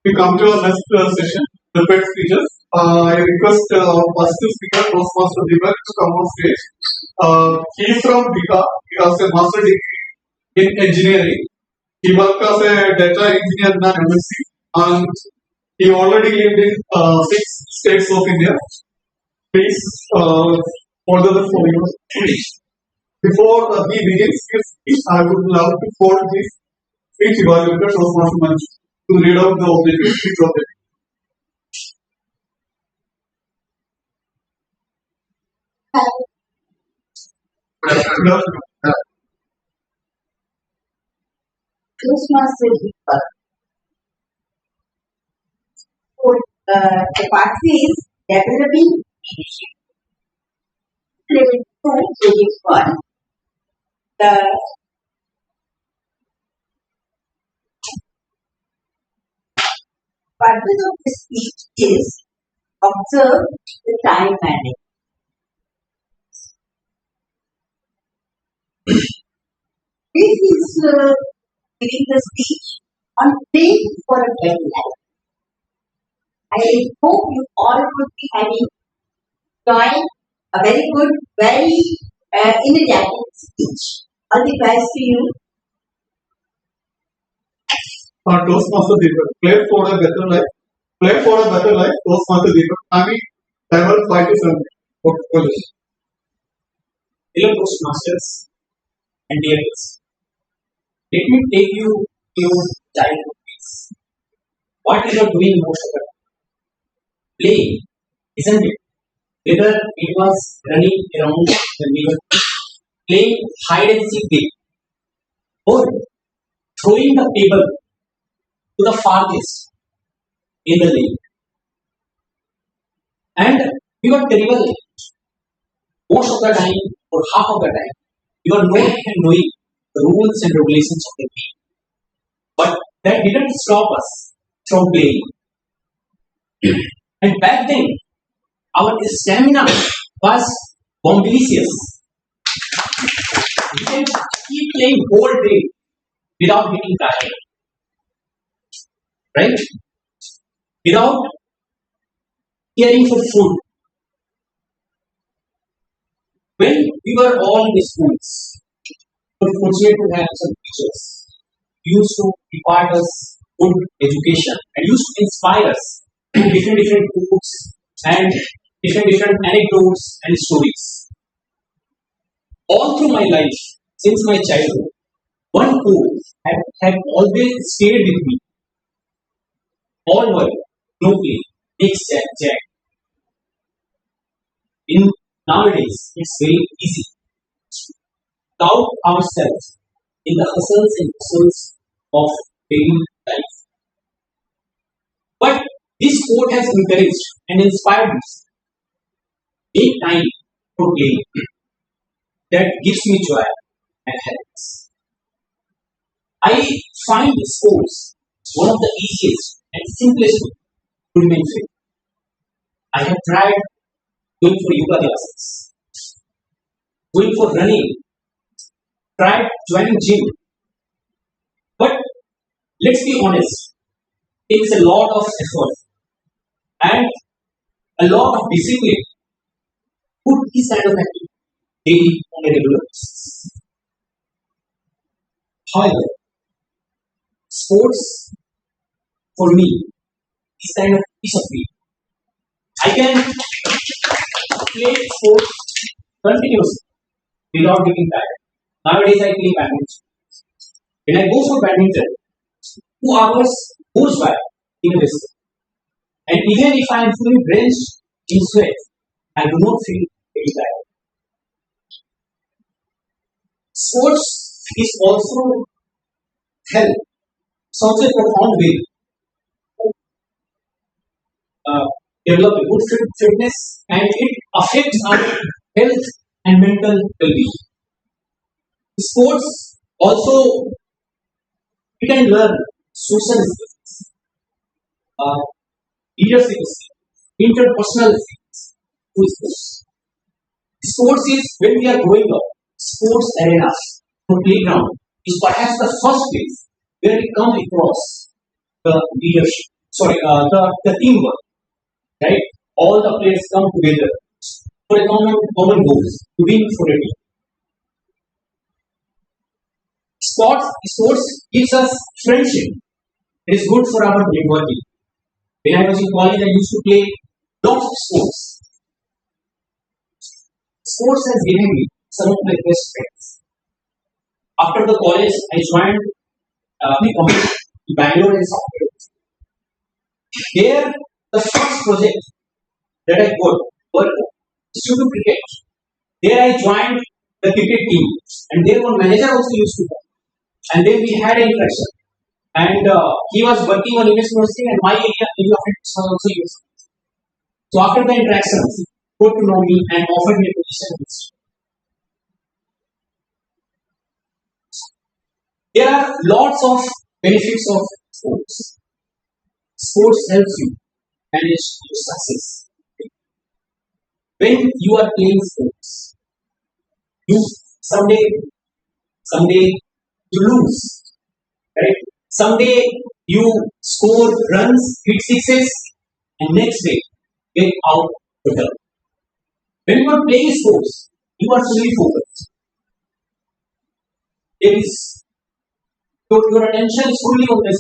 We come to our next session, prepared speeches. I request first speaker, Toastmaster Deepak, to come on stage. He is from Bika. He has a master degree in engineering. He worked as a data engineer in an MSc, and he already lived in 6 states of India. Please hold the phone. Before he begins his speech, I would love to forward his speech evaluator, Toastmaster Manju, to read out the objective speech of the Toastmaster Deepak. So, the part is developing leadership. Level 2, Unit 1. The purpose of this speech is observe the time management. This is giving the speech on playing for a better life. I hope you all would be having joined a very good, very energetic speech. All the best to you. Toastmaster Deepak. Play for a better life. Play for a better life. Toastmaster Deepak. I mean, level 5 to 7. Okay. Hello, Toastmasters and dear kids. Let me take you to childhood days. What you are doing most of the time? Playing, isn't it? Whether it was running around the neighborhood, playing hide and seek game, or throwing the pebble to the farthest in the lake. And we were terrible most of the time, or half of the time. You are knowing the rules and regulations of the game. But that didn't stop us from playing. And back then, our stamina was bombilicious. We can keep playing whole day without getting tired. Right? Without caring for food. When we were all in the schools, we were fortunate to have some teachers who used to impart us good education and used to inspire us through different books and different anecdotes and stories. All through my life, since my childhood, one quote have always stayed with me. All work, no play, makes Jack. In nowadays, it's very easy to doubt ourselves in the hustles and bustles of daily life. But this quote has encouraged and inspired me. Take time to play. That gives me joy and happiness. I find sports one of the easiest and simplest way to remain fit. I have tried going for yoga classes, going for running, tried joining gym. But let's be honest, it takes a lot of effort and a lot of discipline to put this kind of activity daily on a regular basis. However, sports for me is kind of piece of me. I can play sports continuously without getting tired. Nowadays I play badminton. When I go for badminton, 2 hours goes by in a whistle. And even if I am fully drenched in sweat, I do not feel very tired. Sports is also help such a profound way develop a good fitness, and it affects our health and mental well-being. Sports also, we can learn social skills, uh, leadership skills, interpersonal skills through sports. Sports is when we are growing up. Sports arenas, the playground, is perhaps the first place where we come across the leadership. Sorry, the teamwork, right? All the players come together for a common goals to win for a team. Sports gives us friendship. It is good for our networking. When I was in college, I used to play lots of sports. Sports has given me some of my best friends. After the college, I joined the college in Bangalore and software. There, the first project that I got was to do cricket. There I joined the cricket team, and there one manager also used to come. And then we had an interaction. And he was working on image processing, and my area of interest was also used. So after the interactions, he got to know me and offered me a position. There are lots of benefits of sports. Sports helps you manage your success. When you are playing sports, you someday you lose, right? Someday you score runs, hit sixes, and next day get out the turn. When you are playing sports, you are fully focused. There is your attention is fully on this.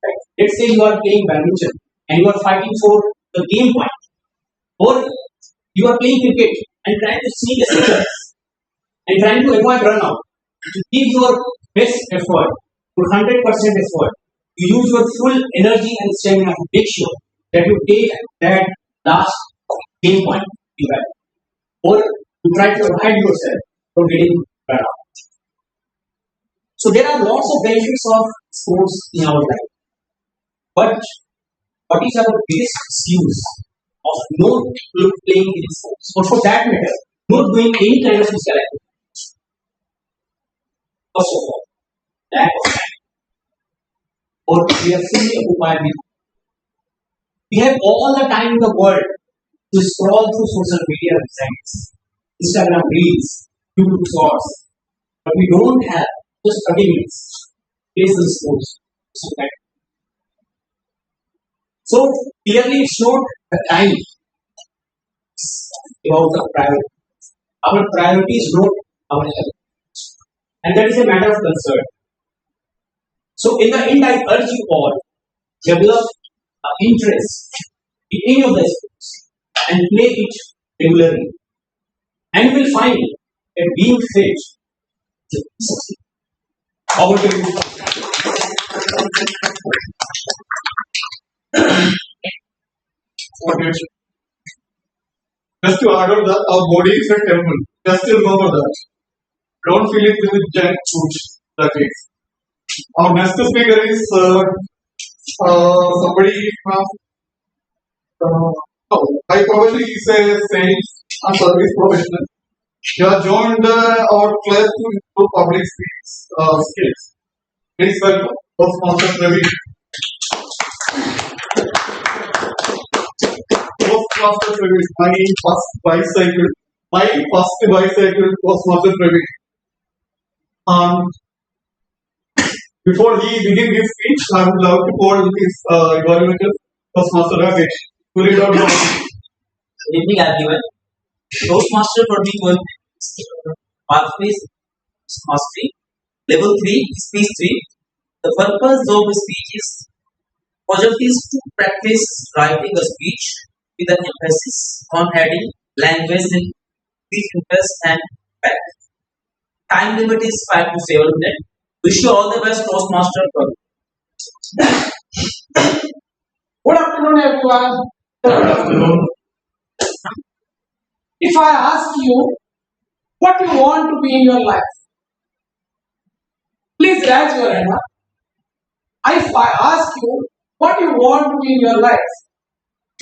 Right? Let's say you are playing badminton and you are fighting for the game point, or you are playing cricket and trying to sneak a sixes and trying to avoid run out. To give your best effort, your 100% effort, you use your full energy and stamina to make sure that you take that last game point you have, or to try to avoid yourself from getting run out. So there are lots of benefits of sports in our life. But what is our biggest excuse of not playing in sports? Or for that matter, not doing any kind of physical activity? First of all, lack of time. Or we are fully occupied with. We have all the time in the world to scroll through social media websites, Instagram reels, YouTube shorts, but we don't have just 30 minutes. Place the sports. So clearly it's not the time, it's about the priority. Our priority is not our health. And that is a matter of concern. So in the end, I urge you all, develop an interest in any of the sports and play it regularly. And you will find that being fit is success. Over to you. Okay. Just to add on that, our body is a temple. Just remember that. Don't fill it with junk food. That is. Our next speaker is somebody from. I probably say sales and service professional. They have joined our class to improve public speech skills. Please welcome Toastmasters Ravi. Toastmasters Ravi is my first bicycle. My first bicycle Toastmasters Ravi. Before he begins his speech, I would love to call his evaluator, Toastmaster Ajeesh, to read out the Good evening, everyone. Toastmaster for me was pathways mastery. Level 3, speech 3. The purpose of the speech is project is to practice writing a speech with an emphasis on adding language and speech interest and fact. Time limit is 5 to 7 minutes. Wish you all the best, Toastmaster. Good afternoon, everyone. Good afternoon. If I ask you what you want to be in your life, please raise your hand up. If I ask you what you want to be in your life,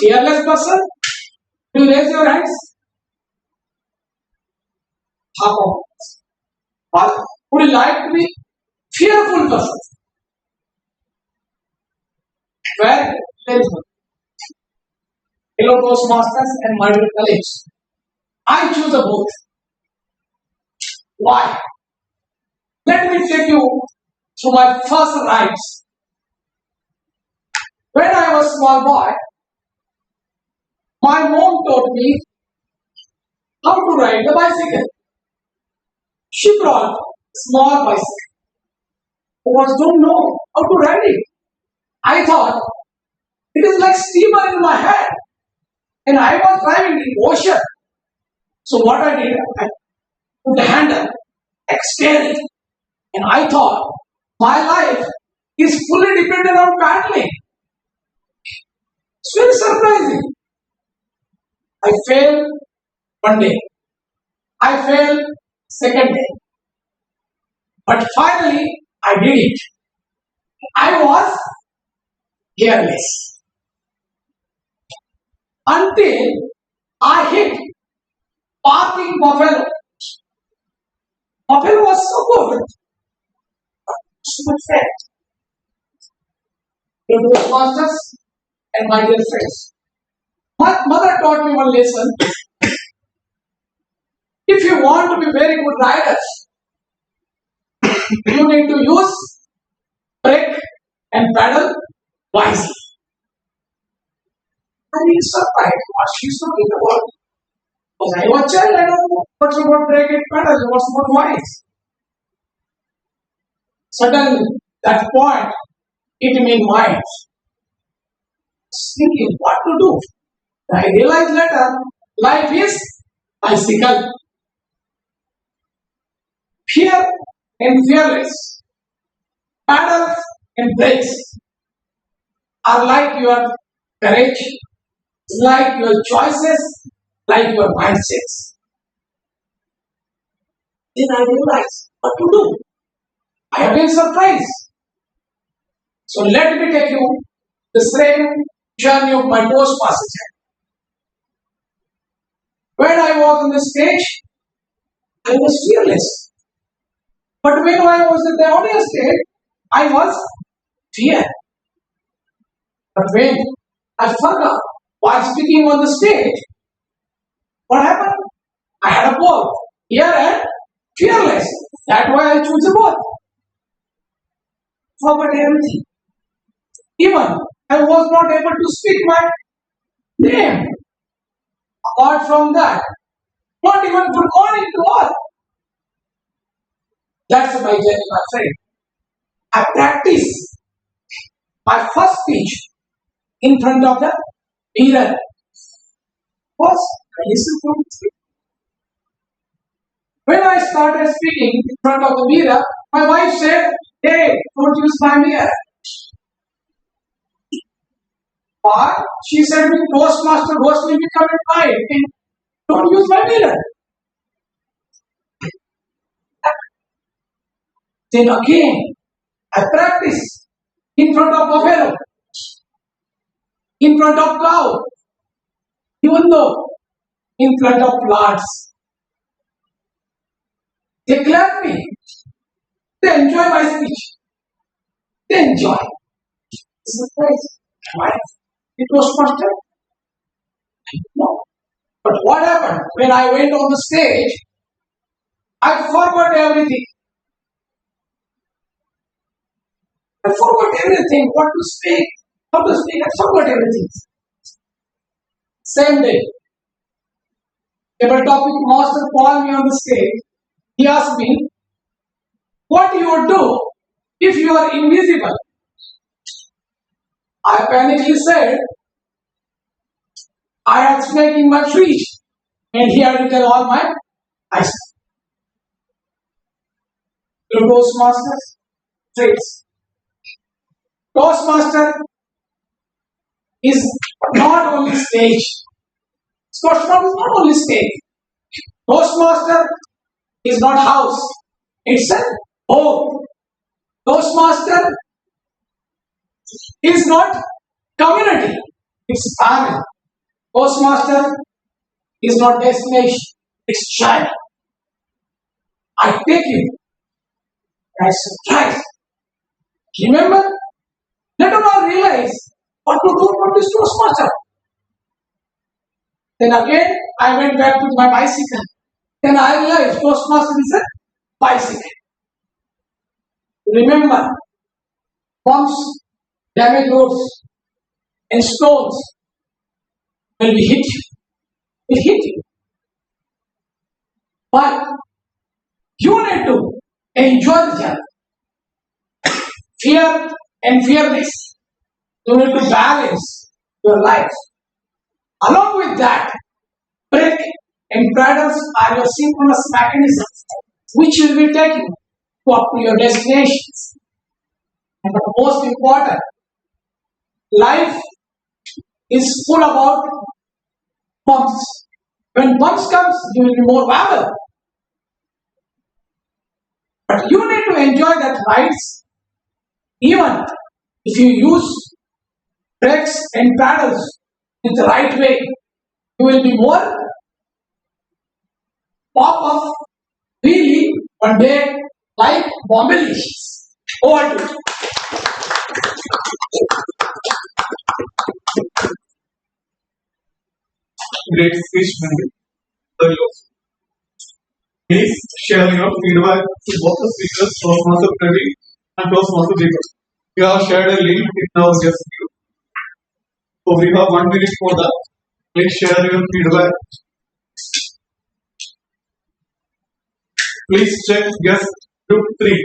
Fearless person? Will you raise your hands? Half of us. Or would you like to be fearful person? Where there is one. Hello, Toastmasters and my dear colleagues. I choose a both. Why? Let me take you to my first rides. When I was a small boy, my mom taught me how to ride the bicycle. She brought a small bicycle. Boys don't know how to ride it. I thought it is like steamer in my hand, and I was driving in the ocean. So what I did, I put the handle, extended it, and I thought my life is fully dependent on paddling. It's very surprising. I failed one day. I failed second day. But finally, I did it. I was careless. Until I hit parking buffalo. Buffalo was so good. So much fat. The Toastmasters and my dear friends. My mother taught me one lesson. If you want to be very good riders, you need to use brake and pedal wisely. I mean, surprised what she's talking about. Because I was a child, I don't know what's about brake and pedal, what's about wise. Suddenly, that point hit me in mind. Thinking what to do. I realized later, life is bicycle. Fear and fearless. Paddles and brakes are like your courage, like your choices, like your mindsets. Then I realized what to do. I have been surprised. So let me take you the same journey of my Toastmasters. When I was on the stage, I was fearless. But when I was at the audience stage, I was fear. But when I forgot while speaking on the stage, what happened? I had a both fear and fearless. That's why I choose a both. Forgot everything. Even I was not able to speak my name. Apart from that, not even good morning to all. That's my journey, my friend. I practiced my first speech in front of the mirror. Was I listened to it. When I started speaking in front of the mirror, my wife said, "Hey, don't use my mirror." Why? She said, "With Toastmaster host will become a fight. Don't use my mirror." Then again, I practice in front of buffalo, in front of cow, even though in front of plants. They clap me. They enjoy my speech. They enjoy. Surprise. Why? It was faster. No. But what happened? When I went on the stage, I forgot everything. I forgot everything. What to speak, how to speak. I forgot everything. Same day, if a topic master called me on the stage, he asked me, "What you would do if you are invisible?" I panically said, "I am making my speech, and here to tell all my eyes." The Toastmasters traits. Toastmaster is not only stage. Toastmaster is not only stage. Toastmaster is not house. It's a home. Toastmaster is not community. It's family. Toastmaster is not destination, it's child. I take you as surprise. Remember, later on realize what to do for this Toastmaster. Then again, I went back to my bicycle. Then I realized Toastmaster is a bicycle. Remember, bumps, damaged roads, and stones will be hit you. Will hit you. But you need to enjoy the journey. Fear and fearless. You need to balance your life. Along with that, brake and pedals are your synchronous mechanisms which will be taken to up to your destinations. And the most important, life is full about bumps. When bumps comes, you will be more valuable. But you need to enjoy that rides. Even if you use brakes and pedals in the right way, you will be more pop off really one day like Bombilicious. Over to you. Great speech, Mandy. Please share your feedback to both the speakers, Toastmaster Praveen and Toastmaster Jacob. We have shared a link in our guest group. So we have 1 minute for that. Please share your feedback. Please check guest group 3.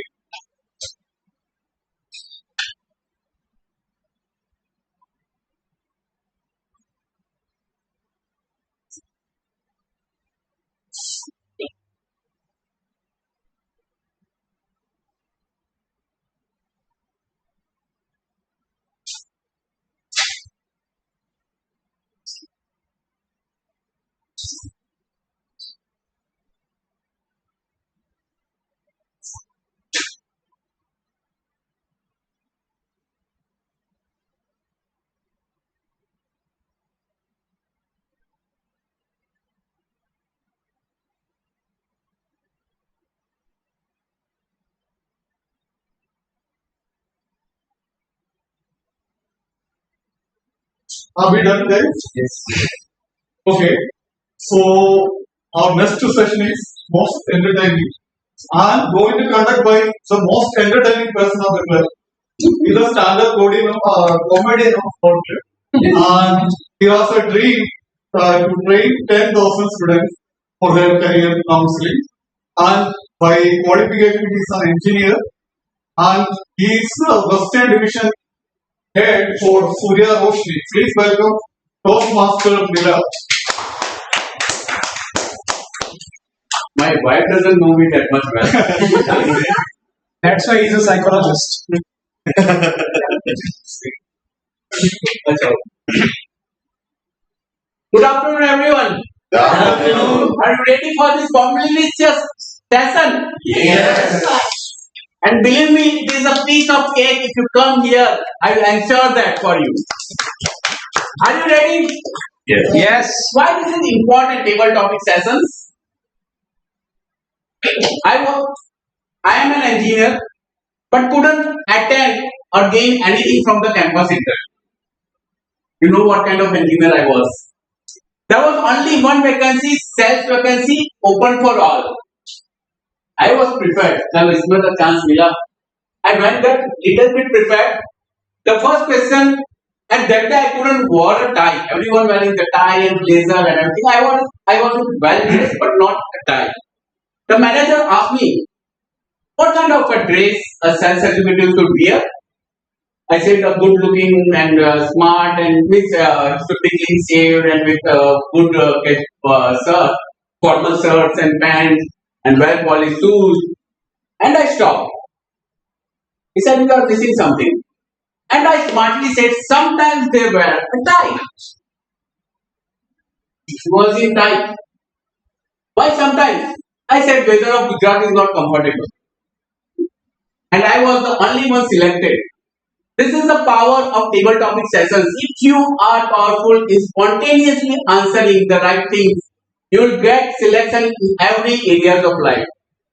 Are we done, guys? Yes. Okay. So our next session is most entertaining. I'm going to conduct by the most entertaining person of the class. He's a stand-up comedian of Portland. And he has a dream to train 10,000 students for their career counseling. And by qualification, he's an engineer. And he's a Western Division head for Surya Roshni. Please welcome Toastmaster Milap. My wife doesn't know me that much well. That's why he's a psychologist. Good afternoon, everyone. Good afternoon. Are you ready for this delicious session? Yes. And believe me, it is a piece of cake. If you come here, I will ensure that for you. Are you ready? Yes. Yes. Why this is important table topic sessions? I am an engineer, but couldn't attend or gain anything from the campus interview. You know what kind of engineer I was? There was only one vacancy, sales vacancy, open for all. I was prepared. Now, it's not a chance, Milap. I went there little bit prepared. The first question, and that day I couldn't wear a tie. Everyone wearing the tie and blazer and everything. I was well dressed, but not a tie. The manager asked me, what kind of a dress a sales executive should wear? I said a good looking and smart and with should be clean shaved and with good shirt, formal shirts and pants and well polished shoes. And I stopped. He said, you are missing something. And I smartly said, sometimes they wear a tie. It was in tie. Why sometimes? I said, weather of Gujarat is not comfortable. And I was the only one selected This is the power of table topic sessions. If you are powerful in spontaneously answering the right things, you will get selection in every areas of life.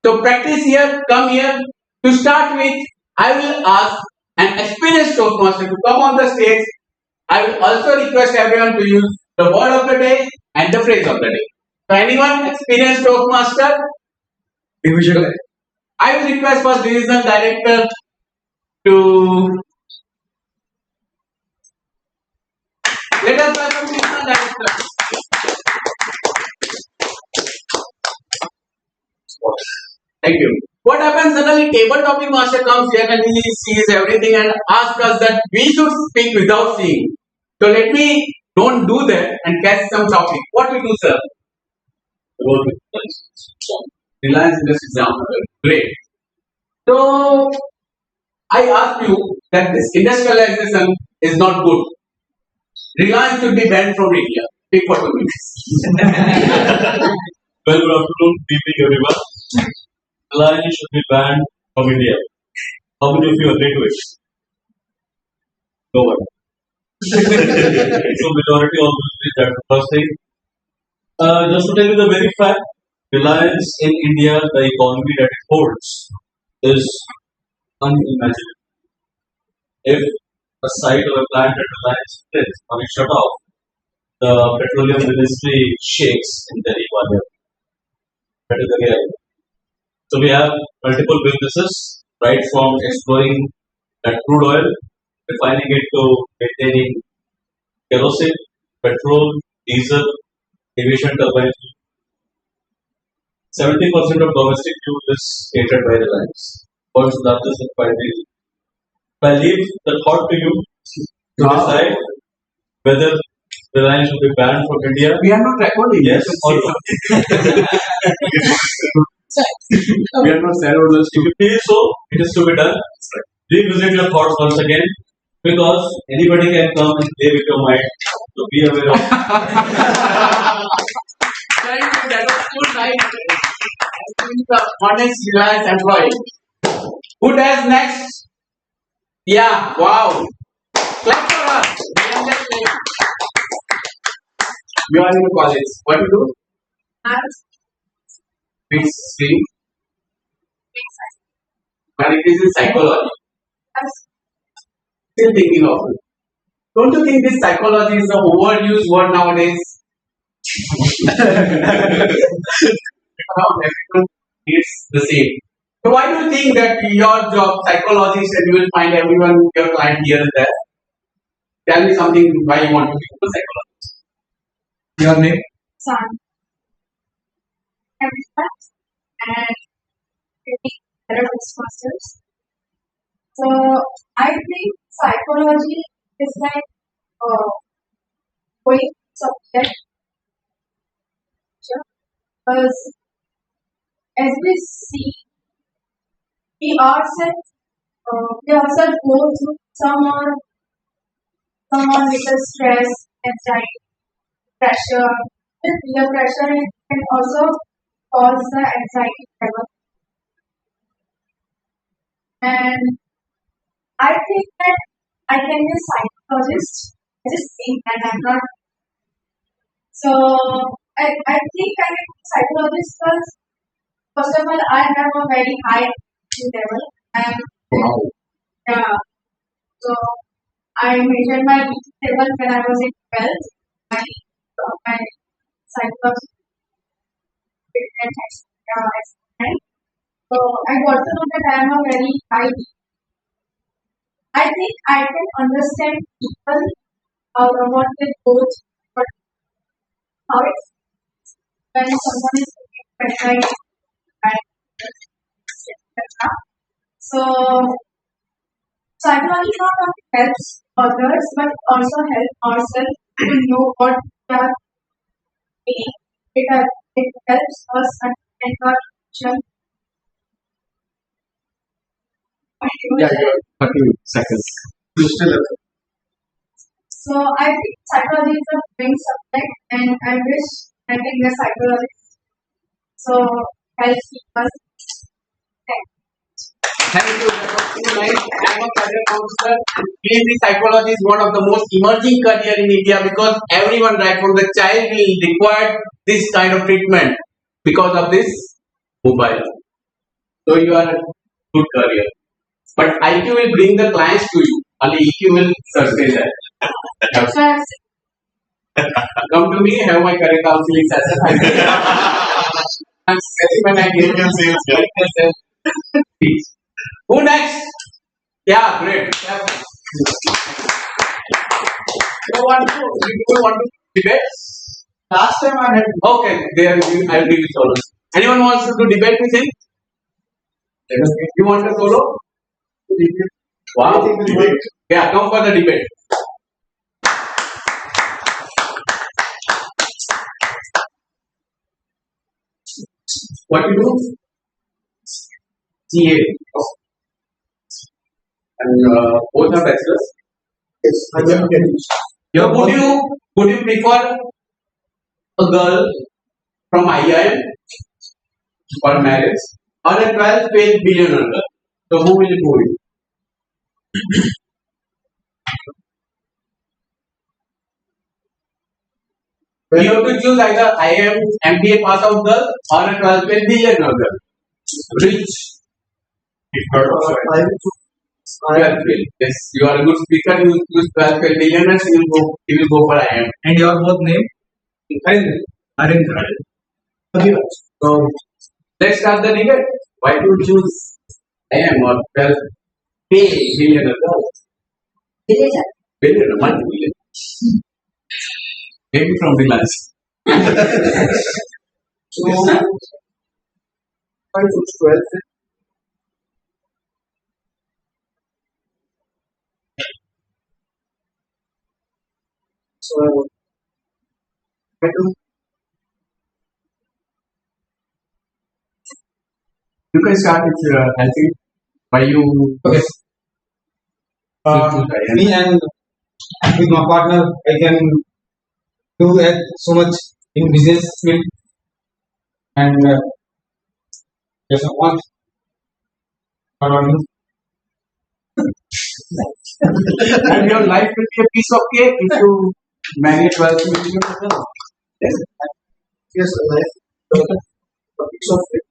So practice here, come here. To start with, I will ask an experienced Toastmaster to come on the stage. I will also request everyone to use the word of the day and the phrase of the day. So anyone experienced Toastmaster? Division. I will request first division director to let us welcome division director. Thank you. What happens suddenly table topic master comes here and he sees everything and asks us that we should speak without seeing. So let me don't do that and catch some topic. What we do, sir? Reliance Industries example. Great. So I ask you that this industrialization is not good. Reliance should be banned from India. Take for 2 minutes. Well, good afternoon, evening, everyone. Reliance should be banned from India. How many of you agree to it? No one. So majority obviously that's the first thing. Just to tell you the very fact, Reliance in India, the economy that it holds is unimaginable. If a site or a plant at Reliance splits or is shut off, the petroleum ministry shakes in Delhi. That is the reality. So we have multiple businesses, right from exploring that crude oil, refining it to maintaining kerosene, petrol, diesel, aviation turbines. 70% of domestic fuel is catered by Reliance. World's largest refinery. I leave the thought to you to decide whether Reliance should be banned from India. We are not recording. Yes or no. We are not shareholders. If you feel so, it is to be done. Revisit your thoughts once again because anybody can come and play with your mind. So be aware of. Thank you. That was good night. I think the honest Reliance employee. Who does next? Yeah. Wow. Clap for us. You are in college. What do you do? Which stream? But it is in psychology. Still thinking of it. Don't you think this psychology is an overused word nowadays? Everyone is the same. So why do you think that your job, psychologist, and you will find everyone, your client here and there? Tell me something why you want to be a psychologist. Your name? Sun. And better Toastmasters. So I think psychology is like going subject because as we see we ourselves go through someone with a stress, anxiety, pressure, with peer pressure it can also cause the anxiety level. And I think that I can be a psychologist. I just think that I'm not. So I think I can be a psychologist because first of all I have a very high IQ level and yeah. So I measured my IQ level when I was in 12th. My psychology so I got to know that I am a very high. I think I can understand people what they go through, but how it's when someone is pressurized so psychology not only helps others but also help ourselves to know what we are feeling. It helps us understand our emotion. Yeah, 30 seconds. So I think psychology is a big subject and I wish I can be a psychologist. So helps us. Thank you. I am a career counselor. Clinical psychology is one of the most emerging career in India because everyone, right from the child, will require this kind of treatment because of this mobile. So you are a good career. But IQ will bring the clients to you. Only EQ will sustain that. Come to me, have my career counseling session. I'm ready when I give you sales. Who next? Yeah, great. You want to debate? Last time I had. Okay, there I'll give you solo. Anyone wants to do debate with him? You want a solo? Wow. Debate. Yeah, come for the debate. What you do? GA. And both are bachelors. Yes, I am Yeah, would you prefer a girl from IIM for marriage or a 12th failed billionaire girl? So who will you go with? You have to choose either IIM MBA pass out girl or a 12th failed billionaire girl. Which? I will choose. 12th fail. Yes, you are a good speaker. You choose 12th fail billionaires. You will go for IIM. And your both name? Arindra. So let's start the debate. Why do you choose IIM or 12th fail billionaire girl? Billionaire, multi-billion. Maybe from Reliance. So I choose 12. So I do. You can start with helping by you. Okay. Me and with my partner, I can do so much in business field and just want And your life will be a piece of cake if you marry a 12 million girl. Yes. Yes, life. A piece of it.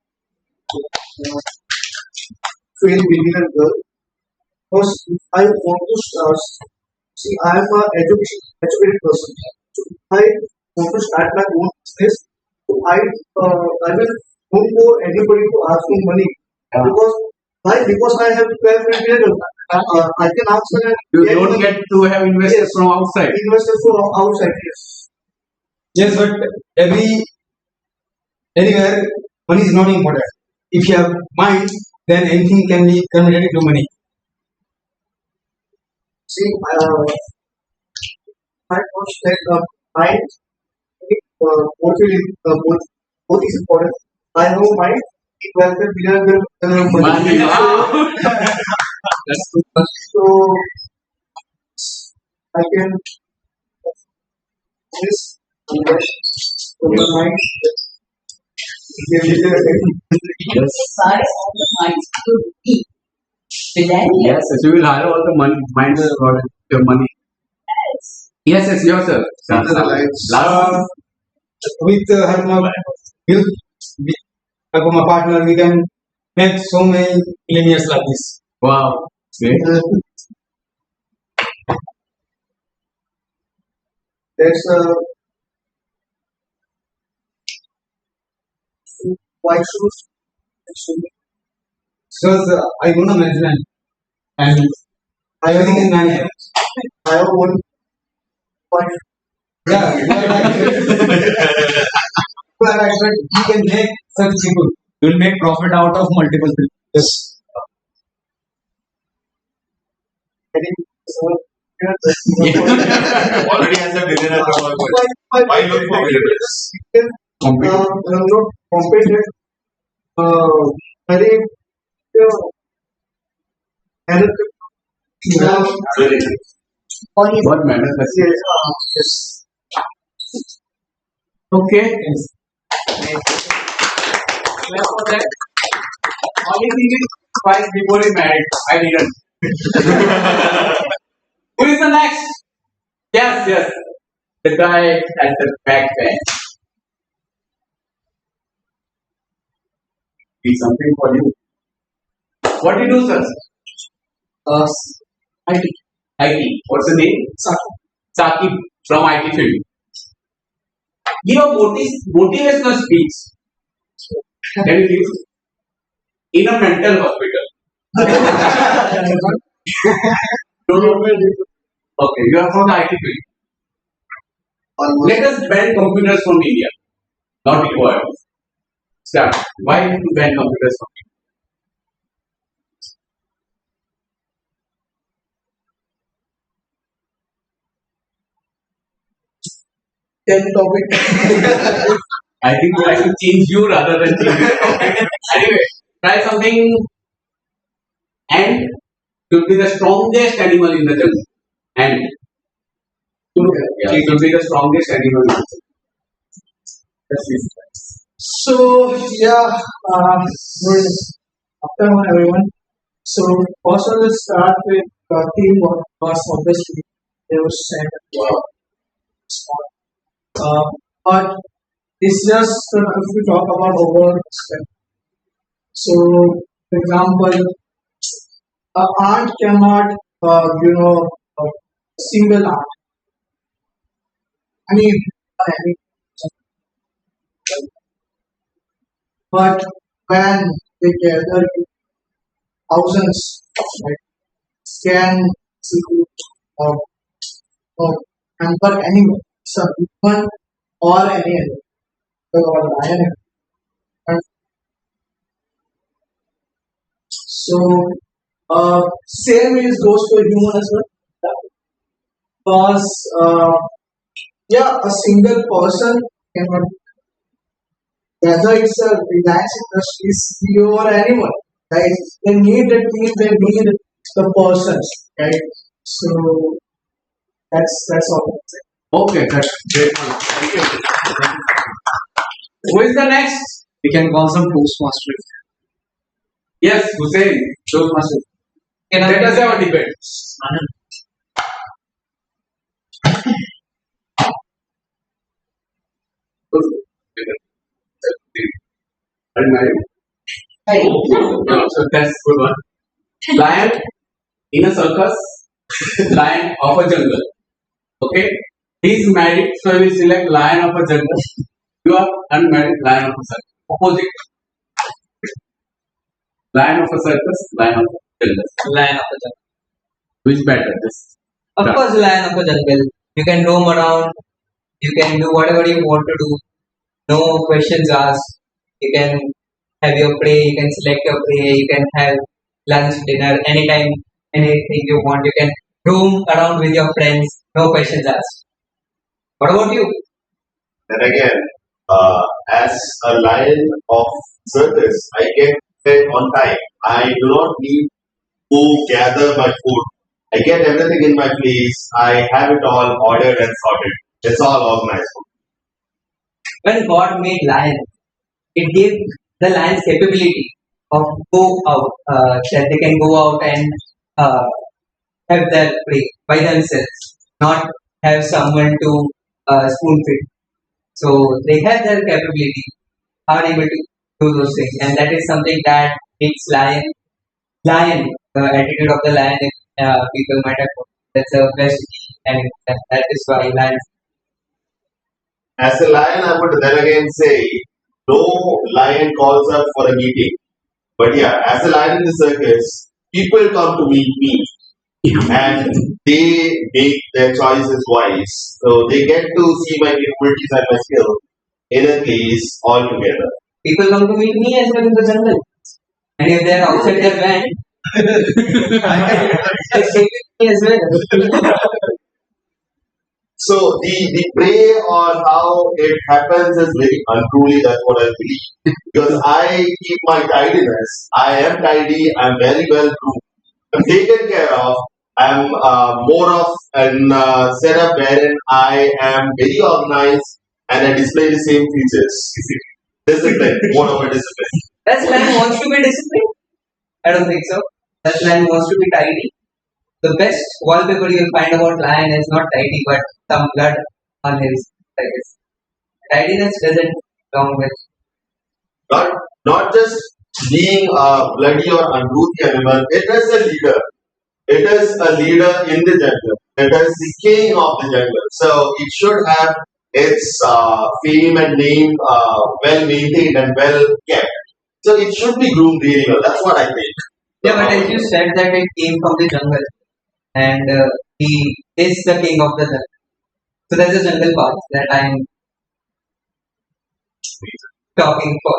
Fail billionaire girl. Because if I want to start, see, I am an educated person. So if I want to start my own business, so I will don't go anybody to ask me money. Because why? Because I have 12 million. I can ask them. You don't get to have investors from outside. Investors from outside. Yes. yes, but anywhere money is not important. If you have mind, then anything can be converted into money. See, I want to take mind. Both is important. I have mind. 12 billion Money. Wow. That's good. So I can this invest in your mind. Size of the minds to be. Yes, yes, you will hire all the money, mind about your money. Yes, yes, yourself. Last. With my partner, we can make so many millionaires like this. Wow. Great. There's white shoes. Because I own a management and I have everything is management. I have one white. Yeah, you are right. You are right, but you can make such people. You will make profit out of multiple people. Yes. I think so. Already has a billionaire from why look for billionaires? Not competitive. Very What matters? Yes. Okay. Yes. For that, only thing is twice before he married. I didn't. Who is the next? Yes, yes. The guy at the back bench. Be something for you. What do you do, sir? Uh, IT. IT. What's the name? Saki. Saki from IT field. Give a motivational speech. Can you give? In a mental hospital. No, no, no. Okay, you are from the IT field. Let us ban computers from India. Not required. Start. Why to ban computers from India? Tell the topic. I think I should change you rather than change the topic. Anyway, try something. Ant should be the strongest animal in the jungle. Ant. Yeah, it should be the strongest animal in the jungle. That's it. So yeah, good afternoon everyone. So first I will start with teamwork because obviously they were sent small. But it's just if we talk about overall respect. So for example, an ant cannot single ant. Any but when they gather thousands, right, can execute or, or hamper anyone, so human or any animal, or lion. And so same is goes for human as well. Because a single person cannot, whether it's a reliance industry, CEO or anyone, right? They need the team, they need the persons, right? So that's all. Okay, that's great. Thank you. Who is the next? We can call some Toastmasters. Yes, Hussein. Toastmaster. Let us have a debate. Unmarried? So that's good one. Lion in a circus, lion of a jungle. Okay? He is married, so he will select lion of a jungle. You are unmarried, lion of a circus. Opposite. Lion of a circus, lion of a jungle. Lion of the jungle. Which better? This. Of course, lion of the jungle. You can roam around. You can do whatever you want to do. No questions asked. You can have your prey. You can select your prey. You can have lunch, dinner, anytime, anything you want. You can roam around with your friends. No questions asked. What about you? Then again, as a lion of circus, I get fed on time. I do not need to gather my food. I get everything in my place. I have it all ordered and sorted. It's all organized. When God made lion, it gave the lions capability of go out, that they can go out and have their prey by themselves, not have someone to spoon feed. So they have their capability, are able to do those things, and that is something that makes lion, the attitude of the lion. People might have that's the best, and that is why lions. As a lion, I would then again say, no lion calls up for a meeting. But yeah, as a lion in the circus, people come to meet me and they make their choices wise. So they get to see my capabilities and my skill in a place all together. People come to meet me as well in the jungle, and if they are outside their band, they stay with me as well. So the prey or how it happens is very untruly, that's what I believe. Because I keep my tidiness. I am tidy, I'm very well groomed. I'm taken care of. I'm more of an setup wherein I am very organized and I display the same features. Discipline, more of a discipline. Does lion wants to be disciplined? I don't think so. That lion wants to be tidy. The best wallpaper you'll find about lion is not tidy, but some blood on his face. Tidiness doesn't come with. Not not just being a bloody or unruly animal. It is a leader. It is a leader in the jungle. It is the king of the jungle. So it should have its fame and name well maintained and well kept. So it should be groomed really well. That's what I think. Yeah, but as you said that it came from the jungle, and he is the king of the jungle. So that's the jungle part that I'm talking for.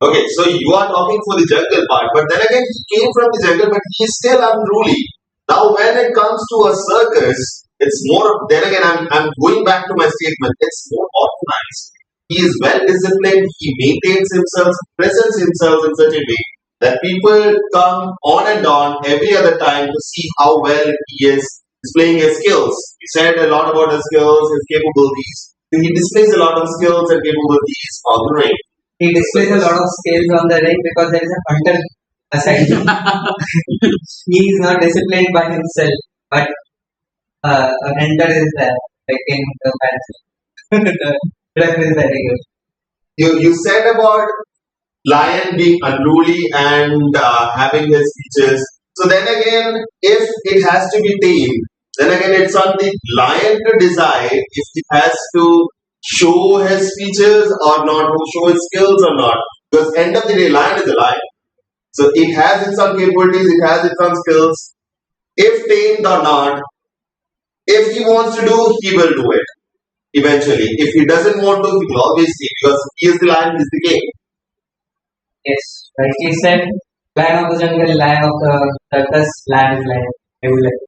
Okay, so you are talking for the jungle part, but then again, he came from the jungle, but he is still unruly. Now, when it comes to a circus, it's more. Then again, I'm going back to my statement. It's more organized. He is well disciplined. He maintains himself, presents himself in such a way that people come on and on every other time to see how well he is displaying his skills. He said a lot about his skills, his capabilities. He displays a lot of skills and capabilities on the ring. He displays a lot of skills on the ring because there is a hunter aside him. He is not disciplined by himself, but a hunter is there, taking the fancy. The ref is very good. You said about lion being unruly and having his features. So then again, if it has to be tamed, then again it's on the lion to decide if he has to show his features or not, to show his skills or not. Because end of the day, lion is a lion. So it has its own capabilities, it has its own skills. If tamed or not, if he wants to do, he will do it eventually. If he doesn't want to, he will always see because he is the lion, he is the king. Yes, rightly said. Lion of the jungle, lion of the circus, lion is lion. I will like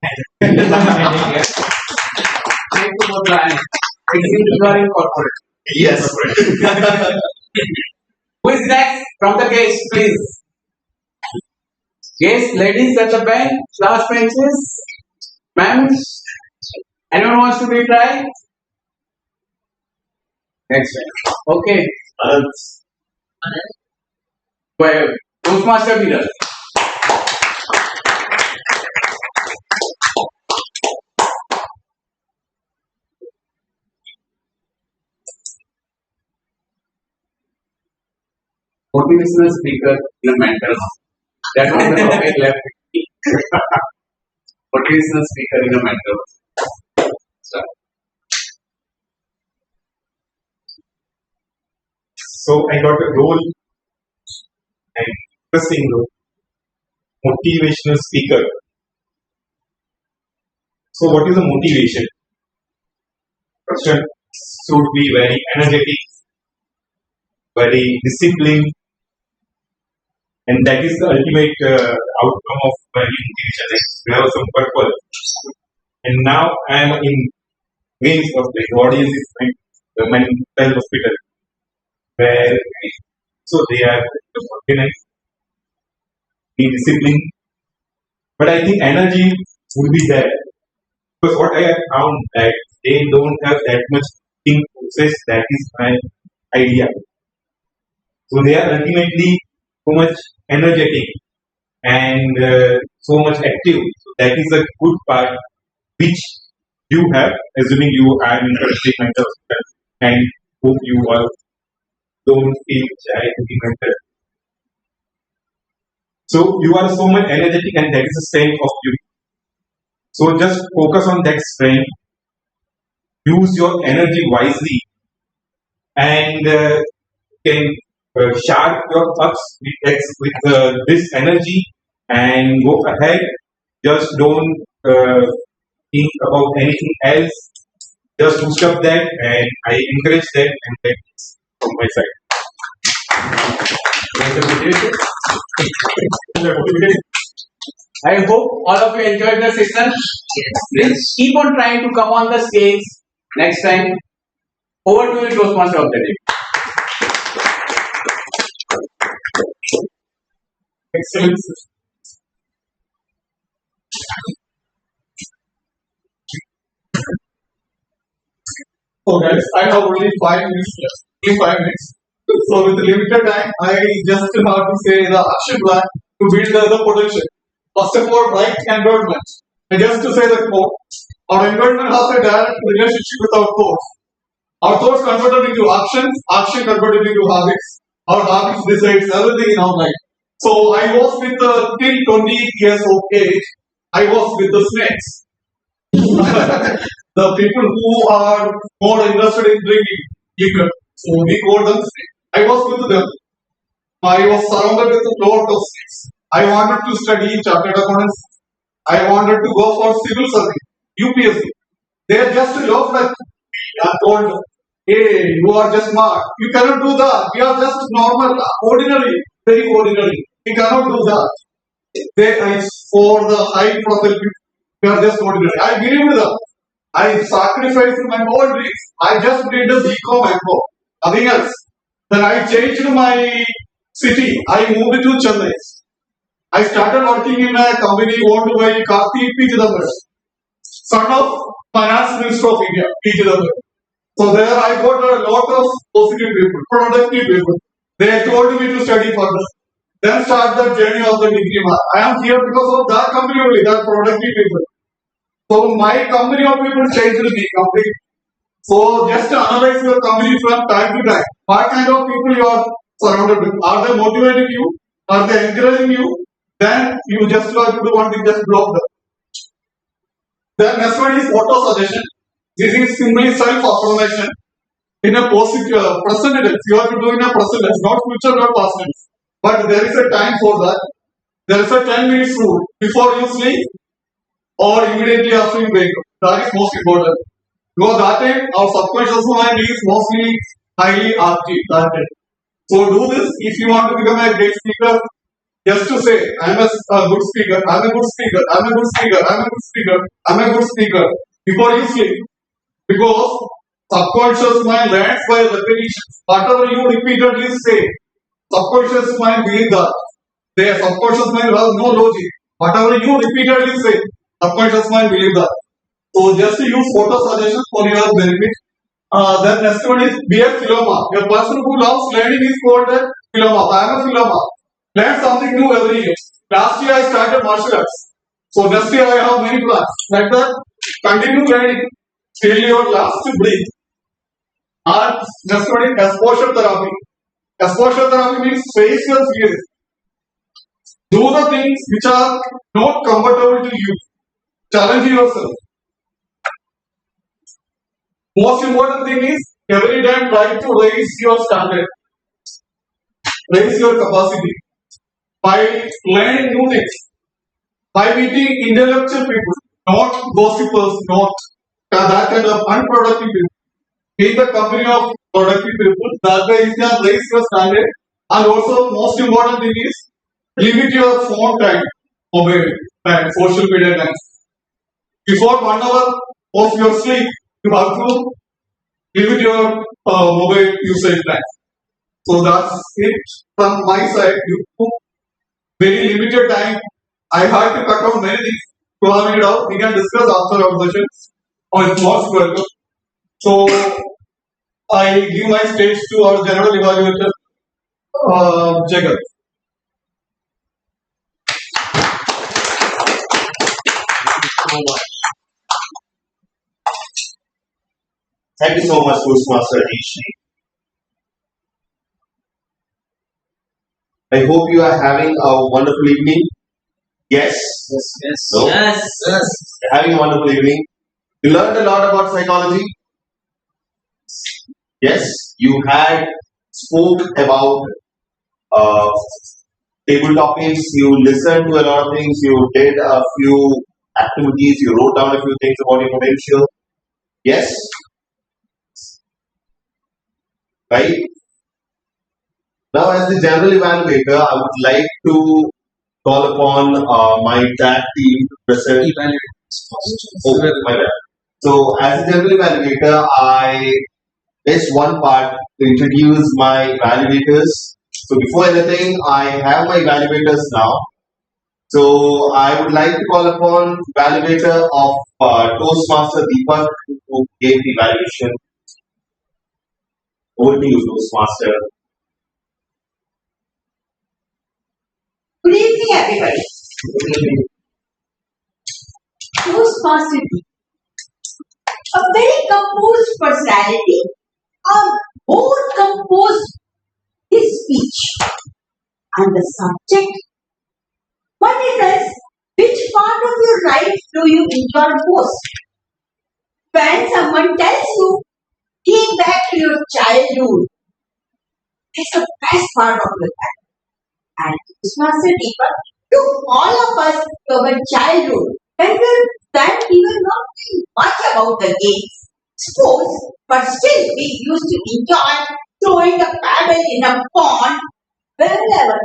Thank you for trying. You are in corporate. Yes. Who is next from the case, please? Yes, ladies at the bench, last benches, ma'am. Anyone wants to be tried? Next one. Okay. Well, Toastmaster leader. Motivational speaker in a mental health. That was the topic left with me. Motivational speaker in a mental health. So, So I got a role, an interesting role, motivational speaker. So what is a motivation? Person should be very energetic, very disciplined, and that is the ultimate outcome of very motivation. You have some purpose. And now I am in Wings Hospital. The audience is the mental hospital, where so they are organized, be disciplined. But I think energy would be there because what I have found that they don't have that much think process. That is my idea. So they are ultimately so much energetic and so much active. So that is a good part which you have, assuming you are interested in mental health and hope you all don't feel shy to be mental. So you are so much energetic and that is the strength of you. So just focus on that strength. Use your energy wisely and can sharp your ups with this energy and go ahead. Just don't think about anything else. Just boost up that, and I encourage that, and that is from my side. I hope all of you enjoyed the session. Please keep on trying to come on the stage next time. Over to you, Toastmaster of the day. Excellent. So guys, I have only 5 minutes left. Only 5 minutes. So with the limited time, I just have to say the action plan to build the potential. First of all, right environment. And just to say that quote, our environment has a direct relationship with our thoughts. Our thoughts converted into actions, action converted into habits. Our habits decides everything in our life. So I was with till 20 years of age, I was with the snakes. The people who are more interested in drinking liquor. So we call them snakes. I was with them. I was surrounded with a lot of snakes. I wanted to study chartered accountancy. I wanted to go for civil service, UPSC. They just laughed at me and told, hey, you are just smart. You cannot do that. We are just normal, ordinary, very ordinary. We cannot do that. For the high profile people, we are just ordinary. I believed them. I sacrificed my whole dreams. I just did the BCom and co. Nothing else. Then I changed my city. I moved to Chennai. I started working in a company owned by Karthi P. Chidambaram, son of Finance Minister of India, P. Chidambaram. So there I got a lot of positive people, productive people. They told me to study further. Then start the journey of the degree. I am here because of that company only, that productive people. So my company of people changed me completely. So just analyze your company from time to time. What kind of people you are surrounded with? Are they motivating you? Are they encouraging you? Then you just have to do one thing, just block them. Then next one is auto suggestion. This is simply self-affirmation in a positive present tense. You have to do in a present tense, not future, not past tense. But there is a time for that. There is a 10 minutes rule before you sleep or immediately after you wake up. That is most important. Because that time our subconscious mind is mostly highly active that time. So do this if you want to become a great speaker. Just to say, I'm a good speaker, I'm a good speaker, I'm a good speaker, I'm a good speaker, I'm a good speaker before you sleep. Because subconscious mind learns by repetition. Whatever you repeatedly say, subconscious mind believes that. Their subconscious mind has no logic. Whatever you repeatedly say, subconscious mind believes that. So just use photo suggestions for your benefit. Then next one is be a philoma. A person who loves learning is called a philoma. I am a philoma. Learn something new every year. Last year I started martial arts. So next year I have many plans. Like that, continue learning till your last breath. And next one is exposure therapy. Exposure therapy means face your fears. Do the things which are not comfortable to you. Challenge yourself. Most important thing is every time try to raise your standard. Raise your capacity. By learning new things, by meeting intellectual people, not gossipers, not that kind of unproductive people. Be the company of productive people, that way you can raise your standard. And also, most important thing is limit your phone time, mobile time, social media time. Before 1 hour of your sleep, you have to limit your mobile usage time. So that's it from my side. You very limited time. I had to cut out many things to have it out. We can discuss after our session on most welcome. So I give my stage to our general evaluator, Jagat. Thank you so much, Toastmaster Ajeesh. I hope you are having a wonderful evening. Yes? Yes. No? Yes. You're having a wonderful evening. You learned a lot about psychology. Yes? You had spoke about uh, table topics. You listened to a lot of things. You did a few activities. You wrote down a few things about your potential. Yes? Right? Now, as the general evaluator, I would like to call upon my tag team to present. Oh, my bad. So, as a general evaluator, I missed one part to introduce my evaluators. So, before anything, I have my evaluators now. So, I would like to call upon evaluator of Toastmaster Deepak who gave the evaluation. Over to you, Toastmaster. Good evening, everybody. Toastmaster, a very composed personality, a more composed his speech. And the subject, what it is, which part of your life do you enjoy most? When someone tells you, take back to your childhood, it's the best part of your life. And Toastmaster Deepak took all of us to our childhood when we were not doing much about the games, sports, but still we used to enjoy throwing a paddle in a pond wherever.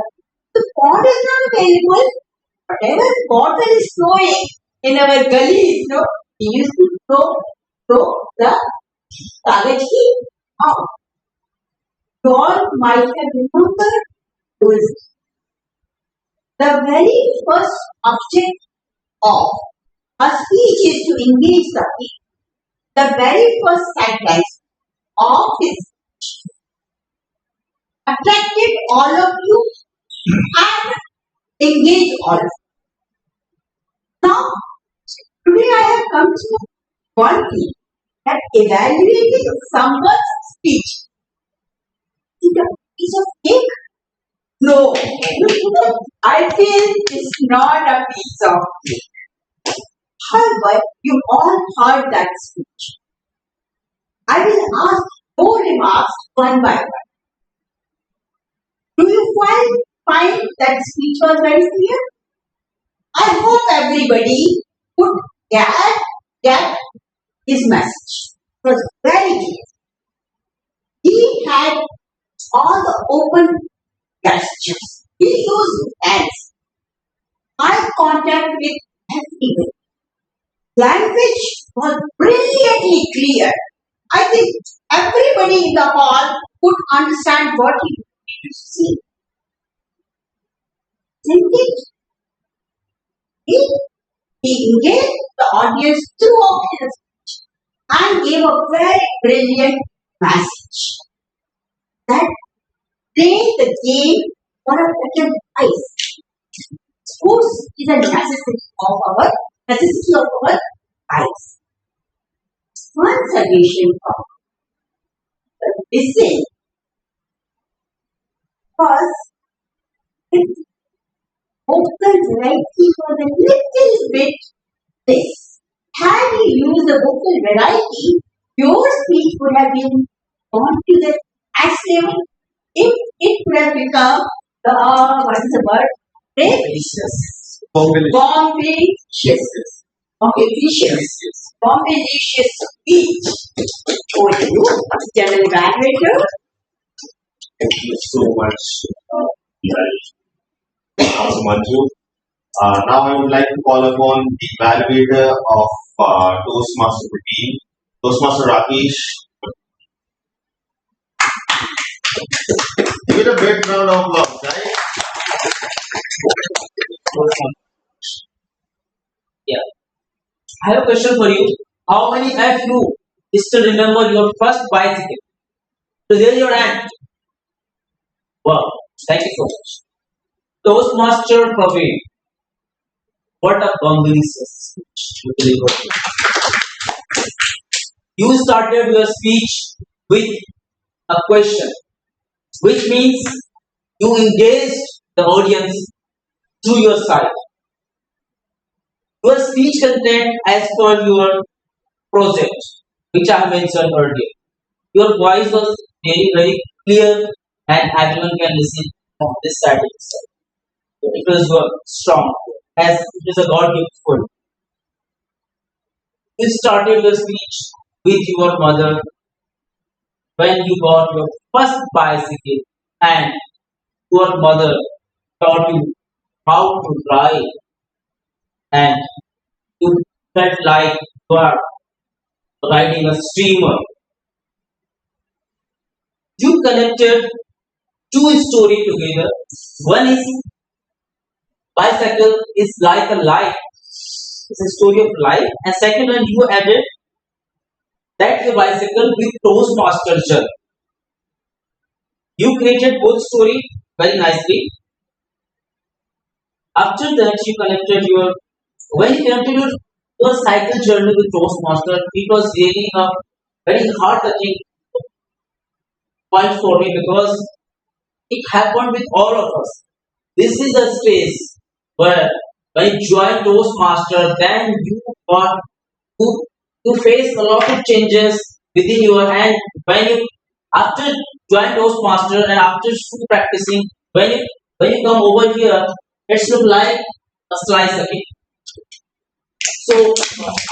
The pond is not available. Whatever water is flowing in our gullies, we used to throw the garbage out. You all might have remembered those. The very first object of a speech is to engage the people. The very first sentence of his speech attracted all of you and engaged all of you. Now, today I have come to one thing that evaluating someone's speech is a piece of cake. No, I feel it's not a piece of cake. However, you all heard that speech. I will ask four remarks one by one. Do you find that speech was very clear? I hope everybody could get his message. It was very clear. He had all the open gestures. He used hands, eye contact with everybody. Language was brilliantly clear. I think everybody in the hall could understand what he wanted to say. Isn't it? He engaged the audience throughout his speech and gave a very brilliant message that playing the game for a better life. Sports is a necessity of our lives. One suggestion for listen was its vocal variety was a little bit less. Had you used the vocal variety, your speech would have been gone to the next level. If it would have become the what is the word? Bombelicious. Bombelicious speech. Over to you, General Evaluator. Thank you so much, Manju. Now I would like to call upon the evaluator of Toastmaster team, Toastmaster Rakesh. Give it a big round of applause, guys. Yeah. I have a question for you. How many of you still remember your first bicycle? So there your hand. Wow. Thank you so much. Toastmaster Praveen. What a combination. You started your speech with a question, which means you engaged the audience through your side. Your speech content as per your project, which I mentioned earlier. Your voice was very clear and everyone can listen from this side itself. It was strong, as it is a God gift for you. You started your speech with your mother when you got your first bicycle and your mother taught you how to ride and you felt like you are riding a steamer. You connected two stories together. One is bicycle is like a life. It's a story of life. And second one you added that your bicycle with Toastmaster journey. You created both story very nicely. After that, you collected your when you connected your cycle journey with Toastmaster. It was really a very heart touching point for me because it happened with all of us. This is a space where when you join Toastmaster, then you got to, to face a lot of changes within your hand. When you after join Toastmaster and after practicing, when you come over here, it's look like a slice again. So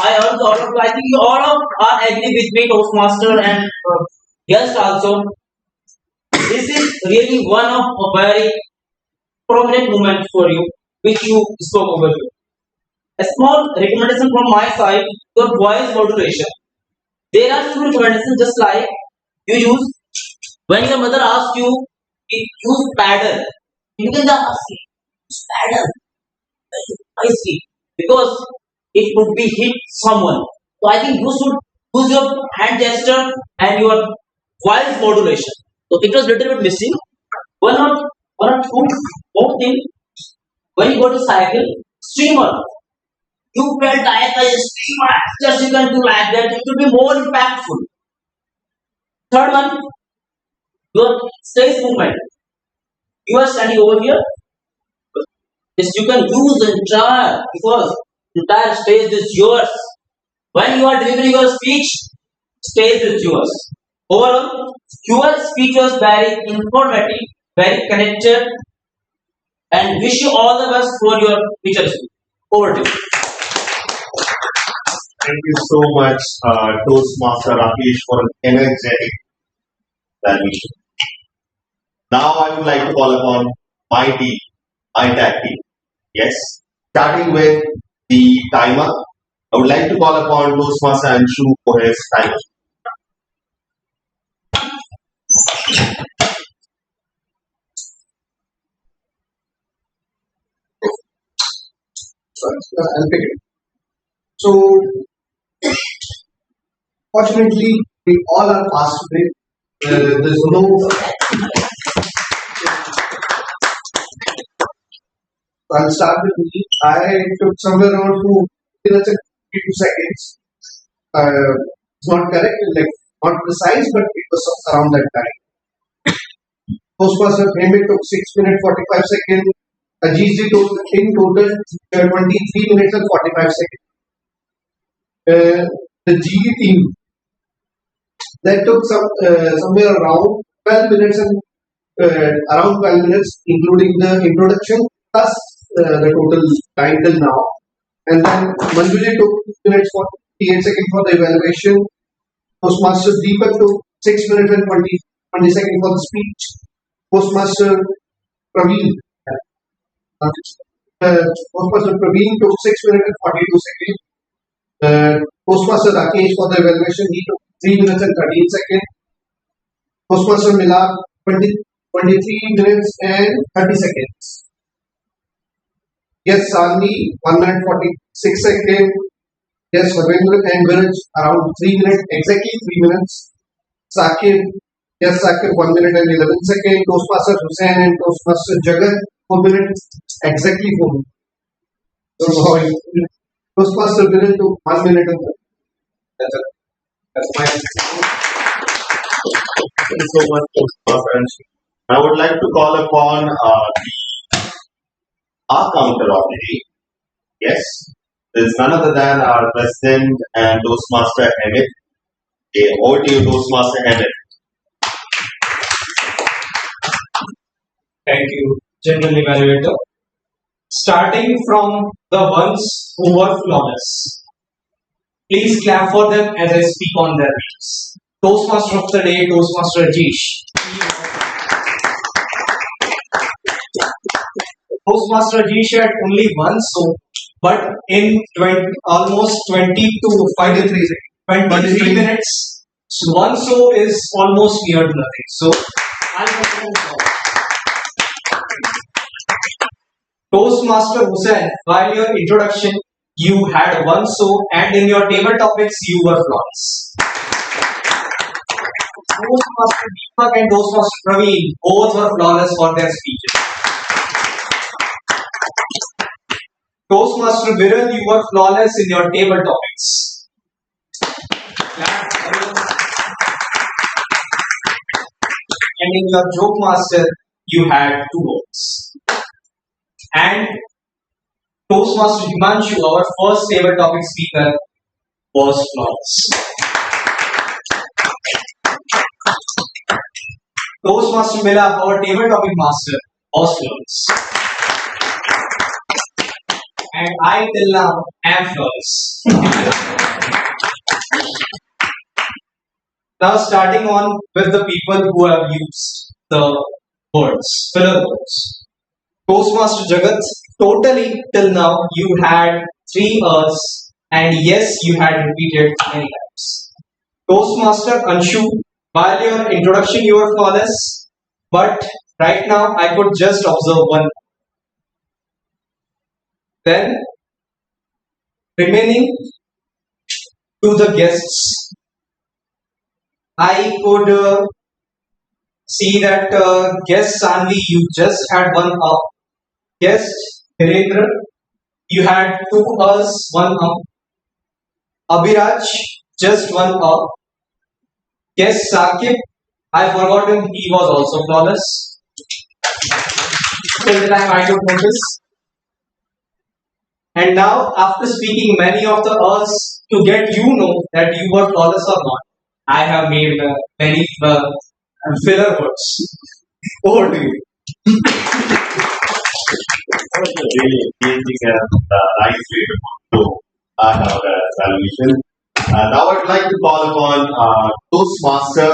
I also I think you all of are agree with me, Toastmaster and guest also. This is really one of a very prominent moment for you, which you spoke over here. A small recommendation from my side, your voice modulation. There are few recommendations just like you use when your mother asks you, use paddle. You can just ask, use paddle. I see. Because it would be hit someone. So I think you should use your hand gesture and your voice modulation. So it was little bit missing. One or two more thing. When you go to cycle, streamer. You felt like a streamer. Just you can do like that. It will be more impactful. Third one, your stage movement. You are standing over here. Yes, you can use the entire because entire stage is yours. When you are delivering your speech, stage is yours. Overall, your speech was very informative, very connected, and wish you all the best for your future speech. Over to you. Thank you so much, Toastmaster Rakesh, for an energetic valuation. Now I would like to call upon my team, my tag team. Yes, starting with the timer. I would like to call upon Toastmaster Anshu for his timer. I'll pick it. So, fortunately, we all are fast today. There's no. I'll start with me. I took somewhere around 2 minutes and 52 seconds. It's not correct, like not precise, but it was around that time. Toastmaster Premit took 6 minutes 45 seconds. Ajeesh took in total 23 minutes and 45 seconds. The GD team that took somewhere around 12 minutes and around 12 minutes, including the introduction plus the total time till now. And then Manjuji took 2 minutes 48 seconds for the evaluation. Toastmaster Deepak took 6 minutes and 20 seconds for the speech. Toastmaster Praveen. Toastmaster Praveen took 6 minutes and 42 seconds. Toastmaster Rakesh for the evaluation, he took 3 minutes and 13 seconds. Toastmaster Milap, 23 minutes and 30 seconds. Yes, Salmi, 1 minute 46 seconds. Yes, Ravindra and Viraj, around 3 minutes, exactly 3 minutes. Sakib, yes, Sakib, 1 minute and 11 seconds. Toastmaster Hussain and Toastmaster Jagat, 4 minutes, exactly 4 minutes. Toastmaster Viraj took 1 minute and 30. That's my Thank you so much, Toastmaster Anshu. I would like to call upon our counter of the day. Yes, there's none other than our president and Toastmaster Ahmed. Okay, over to you, Toastmaster Ahmed. Thank you, General Evaluator. Starting from the ones who were flawless. Please clap for them as I speak on their names. Toastmaster of the day, Toastmaster Ajeesh. Toastmaster Ajeesh had only one soap, but in almost 23 minutes, one soap is almost near to nothing. So, Toastmaster Hussain, while your introduction, you had one soap, and in your table topics, you were flawless. Toastmaster Deepak and Toastmaster Praveen both were flawless for their speeches. Toastmaster Viral, you were flawless in your table topics. And in your joke master, you had 2 votes. And Toastmaster Himanshu, our first table topic speaker, was flawless. Toastmaster Milap, our table topic master, was flawless. And I till now am flawless. Now starting on with the people who have used the words, filler words. Toastmaster Jagat, totally till now you had 3 and yes, you had repeated many times. Toastmaster Anshu, while your introduction you were flawless, but right now I could just observe one. Then remaining to the guests, I could see that guest Sanvi, you just had 1 up. Guest Hirendra, you had 2 1 up. Abhiraj, just 1 up. Guest Sakib, I forgot him, he was also flawless. Till the time I took notice. And now, after speaking many of the to get you know that you were flawless or not, I have made many filler words. Over to you. That was a really engaging and nice way to our evaluation. Now I'd like to call upon Toastmaster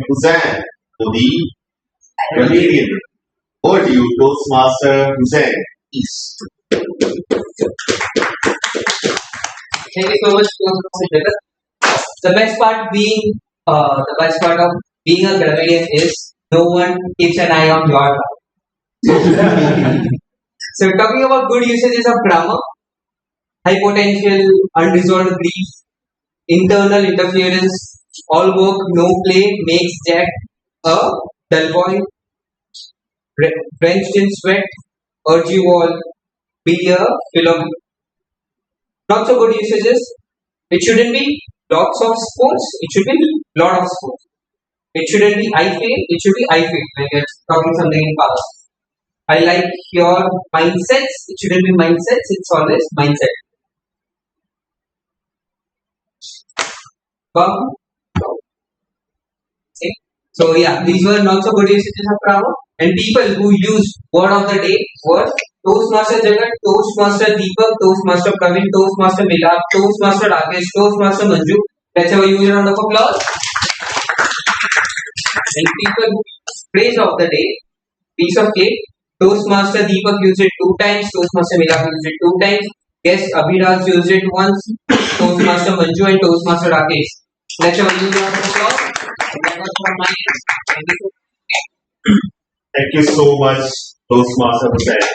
Hussain for the comedian. Over to you, Toastmaster Hussain. Peace. Thank you so much, Jagat. The best part of being a grammarian is no one keeps an eye on your part. So talking about good usages of grammar, high potential, unresolved grief, internal interference, all work, no play makes Jack a dull boy, drenched in sweat, urge you all, be a philosopher. Not so good usages. It shouldn't be lots of sports. It should be lot of sports. It shouldn't be I fail. It should be I fail. Like it's talking something in past. I like your mindsets. It shouldn't be mindsets. It's always mindset. Okay. So yeah, these were not so good usages of grammar. And people who use word of the day were Toastmaster Jagat, Toastmaster Deepak, Toastmaster Praveen, Toastmaster Milap, Toastmaster Ajeesh, Toastmaster Manju. Let's have a huge round of applause. And people who use phrase of the day, piece of cake. Toastmaster Deepak used it 2 times, Toastmaster Milap used it 2 times, guest Abhiraj used it once, Toastmaster Manju and Toastmaster Rakesh. Let's have a huge round of applause. That was from my end. Thank you so much, Toastmaster Hussain.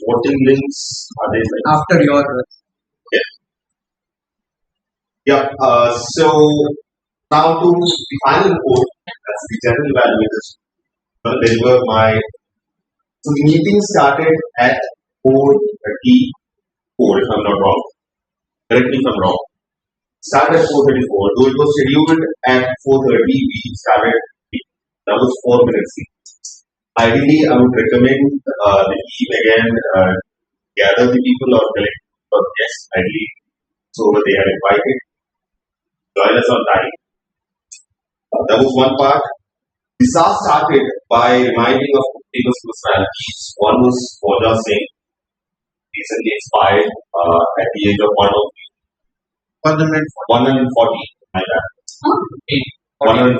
Voting links are they like? After your Yeah. So now to the final report, that's the general evaluators. Deliver my. So the meeting started at 4:34, if I'm not wrong. Correct me if I'm wrong. Started at 4:34. Though it was scheduled at 4:30, we started. That was 4 minutes. Ideally, I would recommend the team again gather the people or collect guests ideally. So they are invited. Join us on time. That was one part. The SAR started by reminding of famous personalities. One was Moja Singh, recently expired at the age of 140. My bad. 140.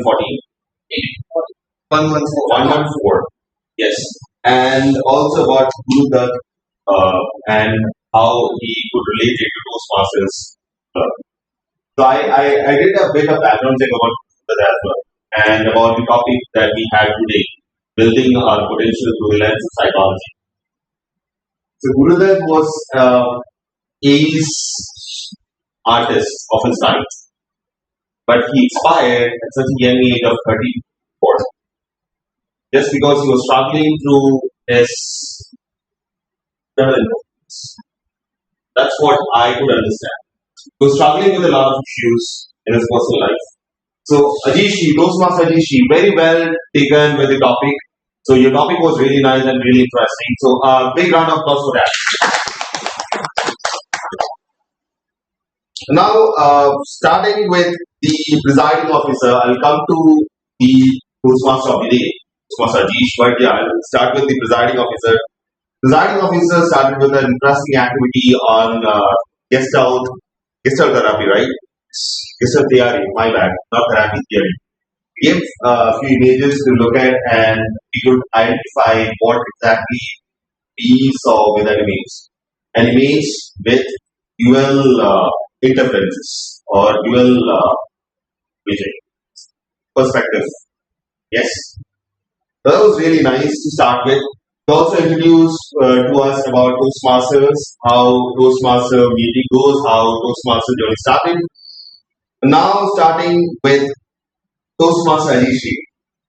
114. Yes. And also about Guru Dutt and how he could relate it to Toastmasters Club. So I did a bit of background check about that as well. And about the topic that we had today, building our potential through the lens of psychology. So Guru Dutt was ace artist of his time, but he expired at such a young age of 34. Just because he was struggling through his better than performance. That's what I could understand. He was struggling with a lot of issues in his personal life. So Ajeesh, Toastmaster Ajeesh, very well taken with the topic. So your topic was really nice and really interesting. So big round of applause for that. Now, starting with the presiding officer, I'll come to the Toastmaster of the day, Toastmaster Ajeesh, but yeah, I'll start with the presiding officer. Presiding officer started with an interesting activity on gestalt therapy, right? Gestalt theory, my bad, not therapy theory. Give a few images to look at and we could identify what exactly we saw with that image. An image with dual interferences or dual vision perspective. Yes, that was really nice to start with. He also introduced to us about Toastmasters, how Toastmaster meeting goes, how Toastmaster journey started. Now starting with Toastmaster Ajeesh.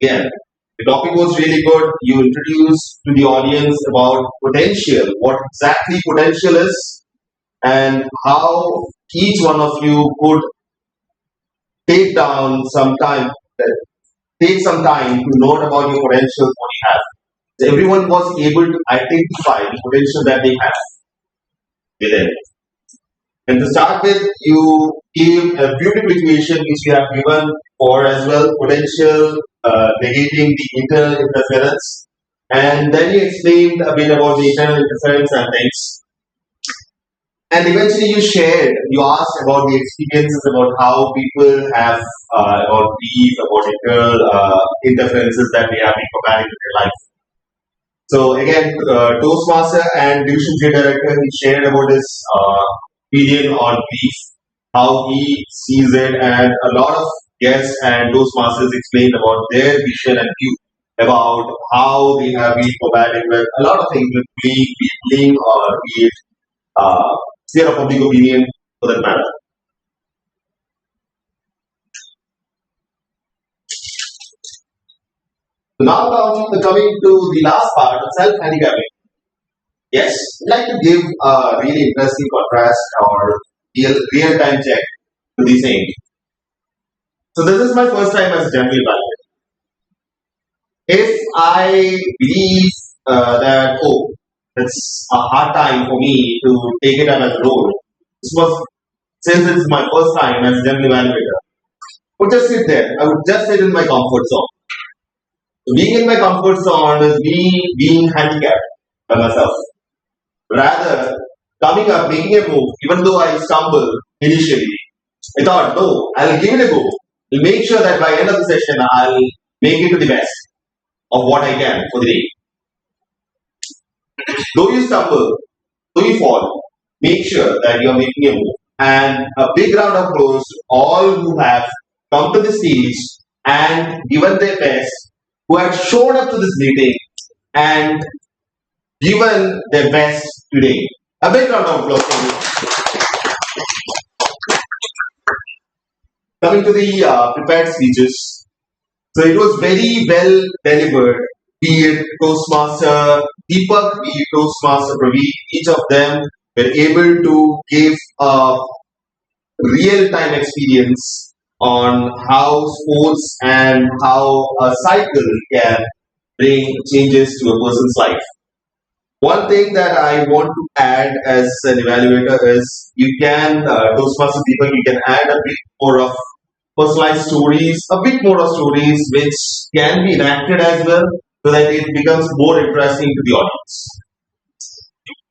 Again, the topic was really good. You introduced to the audience about potential, what exactly potential is, and how each one of you could take down some time, take some time to note about your potentials, what you have. So everyone was able to identify the potential that they have within. And to start with, you gave a beautiful equation which you have given for as well, potential negating the internal interference. And then you explained a bit about the internal interference and things. And eventually you asked about the experiences about how people have about these, about internal interferences that they have been combating in their life. So again, Toastmaster and Division 3 Director, he shared about his opinion on grief, how he sees it, and a lot of guests and Toastmasters explained about their vision and view about how they have been combating with a lot of things, with bullying or be it fear of public opinion for that matter. So now coming to the last part of self-handicapping. Yes, I'd like to give a really interesting contrast or real-time check to the same. So this is my first time as a general evaluator. If I believe that, oh, it's a hard time for me to take it up as a role, since it's my first time as a general evaluator, I would just sit there. I would just sit in my comfort zone. So being in my comfort zone is me being handicapped by myself. Rather, coming up, making a move, even though I stumble initially, I thought, no, I'll give it a go. I'll make sure that by the end of the session, I'll make it to the best of what I can for the day. Though you stumble, though you fall, make sure that you are making a move. And a big round of applause to all who have come to the stage and given their best, who have shown up to this meeting and given their best today. A big round of applause for you. Coming to the prepared speeches. So it was very well delivered, be it Toastmaster Deepak, be it Toastmaster Praveer, each of them were able to give a real-time experience on how sports and how a cycle can bring changes to a person's life. One thing that I want to add as an evaluator is you can, Toastmaster people, you can add a bit more of personalized stories, a bit more of stories which can be enacted as well so that it becomes more interesting to the audience.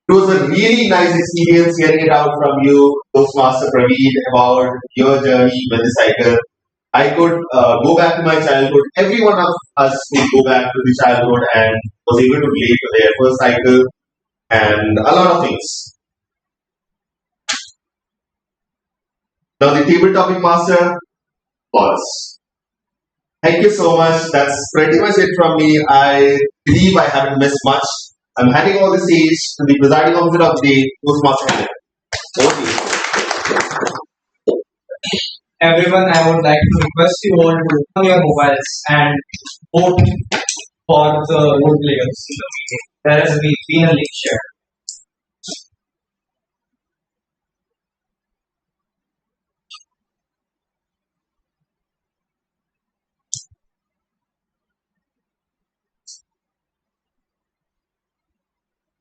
It was a really nice experience hearing it out from you, Toastmaster Praveer, about your journey with the cycle. I could go back to my childhood. Every one of us could go back to the childhood and was able to relate to their first cycle and a lot of things. Now the table topic master was. Thank you so much. That's pretty much it from me. I believe I haven't missed much. I'm handing over the stage to the presiding officer of the day, Toastmaster. Over to you. Everyone, I would like to request you all to open your mobiles and vote for the role players in the meeting. There has been a link shared.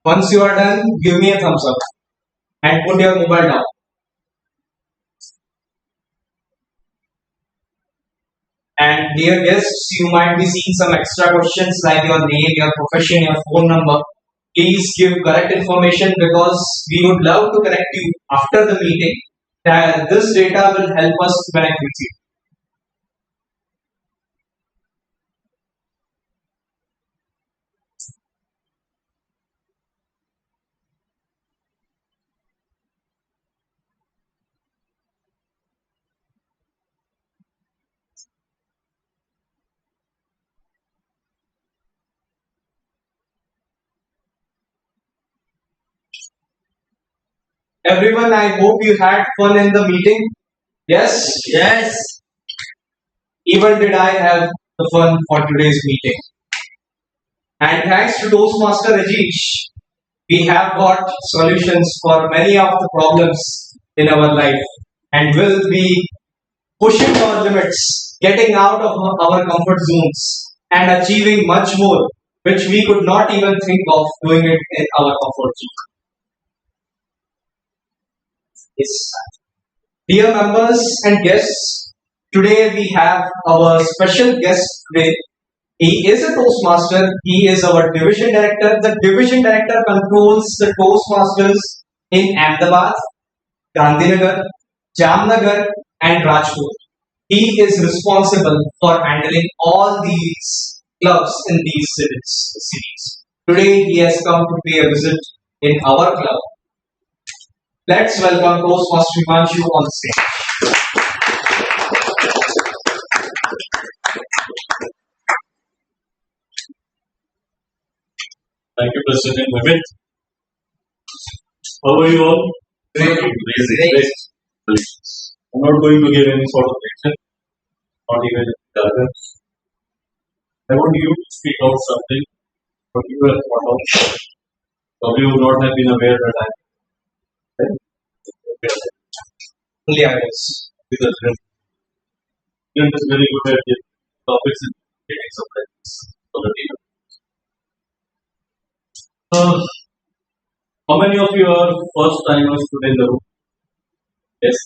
Once you are done, give me a thumbs up and put your mobile down. And dear guests, you might be seeing some extra questions like your name, your profession, your phone number. Please give correct information because we would love to connect you after the meeting. This data will help us to connect with you. Everyone, I hope you had fun in the meeting. Yes? Yes. Even did I have the fun for today's meeting. And thanks to Toastmaster Ajeesh, we have got solutions for many of the problems in our life and will be pushing our limits, getting out of our comfort zones and achieving much more, which we could not even think of doing it in our comfort zone. Yes. Dear members and guests, today we have our special guest today. He is a Toastmaster. He is our division director. The division director controls the Toastmasters in Ahmedabad, Gandhinagar, Jamnagar, and Rajpur. He is responsible for handling all these clubs in these cities. Today he has come to pay a visit in our club. Let's welcome Toastmaster Himanshu on the stage. Thank you, President Mehmet. How are you all? Great. Great. I'm not going to give any sort of lecture, not even jargon. I want you to speak out something what you have thought of. Probably you would not have been aware that I'm Yes. because President is very good at giving topics and getting some practice for the team. How many of you are first timers today in the room? Yes.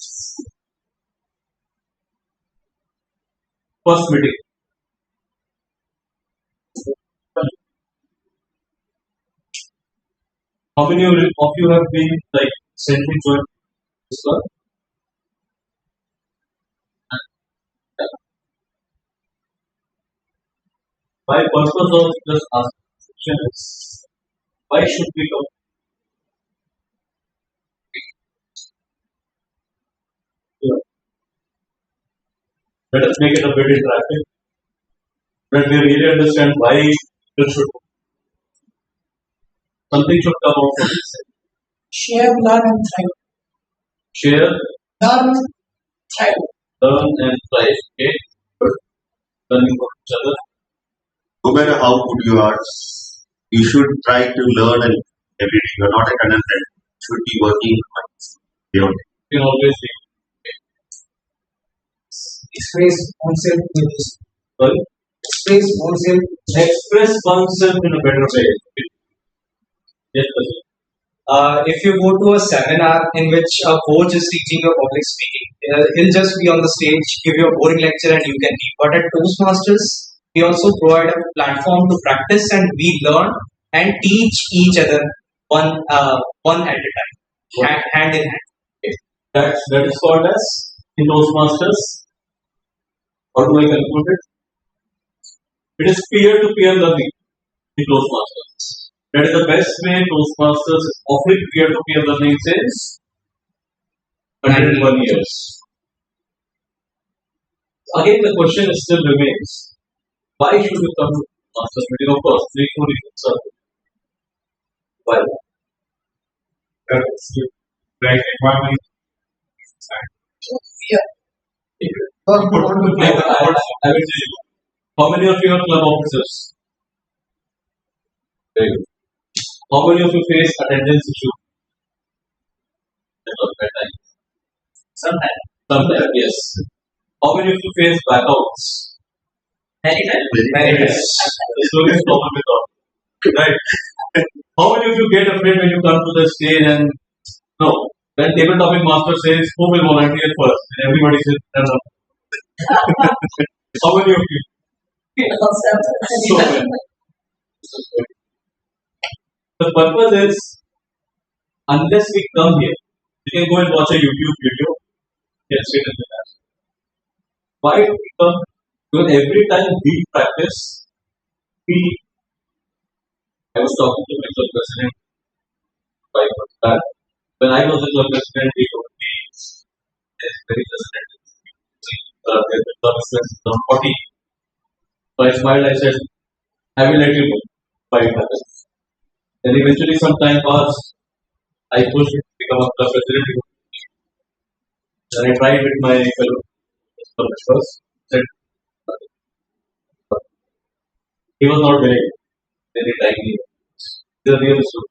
First meeting. How many of you have been like recently joined this club? My purpose of this question is why should we come? Here? Let us make it a bit interactive. That we really understand why it should. Something should come out of this. Share, learn, and thrive. Share, Learn, thrive. learn, and thrive. Okay, good. Learning from each other. No matter how good you are, you should try to learn and every day. You're not a consultant. You should be working on your own. You can always be. Express oneself with this. Sorry? Express oneself. Express oneself in a better way. Yes, President. If you go to a seminar in which a coach is teaching you public speaking, he'll just be on the stage, give you a boring lecture, and you can leave. But at Toastmasters, we also provide a platform to practice, and we learn and teach each other one at a time, hand in hand. That is called as in Toastmasters. How do I conclude it? It is peer-to-peer learning in Toastmasters. That is the best way Toastmasters is offering peer-to-peer learning since 101 years. Again, the question still remains: why should we come to Toastmasters meeting? Of course, three, 4 reasons are there. Why? That's the right environment. I will tell you. How many of you are club officers? Very good. How many of you face attendance issue? Sometimes. Sometimes, yes. How many of you face blackouts? Many times. Many times. It's always problem with all. Right? How many of you get afraid when you come to the stage and no? When table topic master says who will volunteer first, and everybody says no. How many of you? So many. The purpose is unless we come here, you can go and watch a YouTube video. Yes, we can do that. Why do we come? Because every time we practice, we. I was talking to my club president 5 months back. When I was the club president, he told me it's very president. The club is around 40. So I smiled. I said, I will let you know why it happens. Then eventually, some time passed. I pushed him to become a club president. And I tried with my fellow club members. Said he was not willing. Then he tried me. The real issue.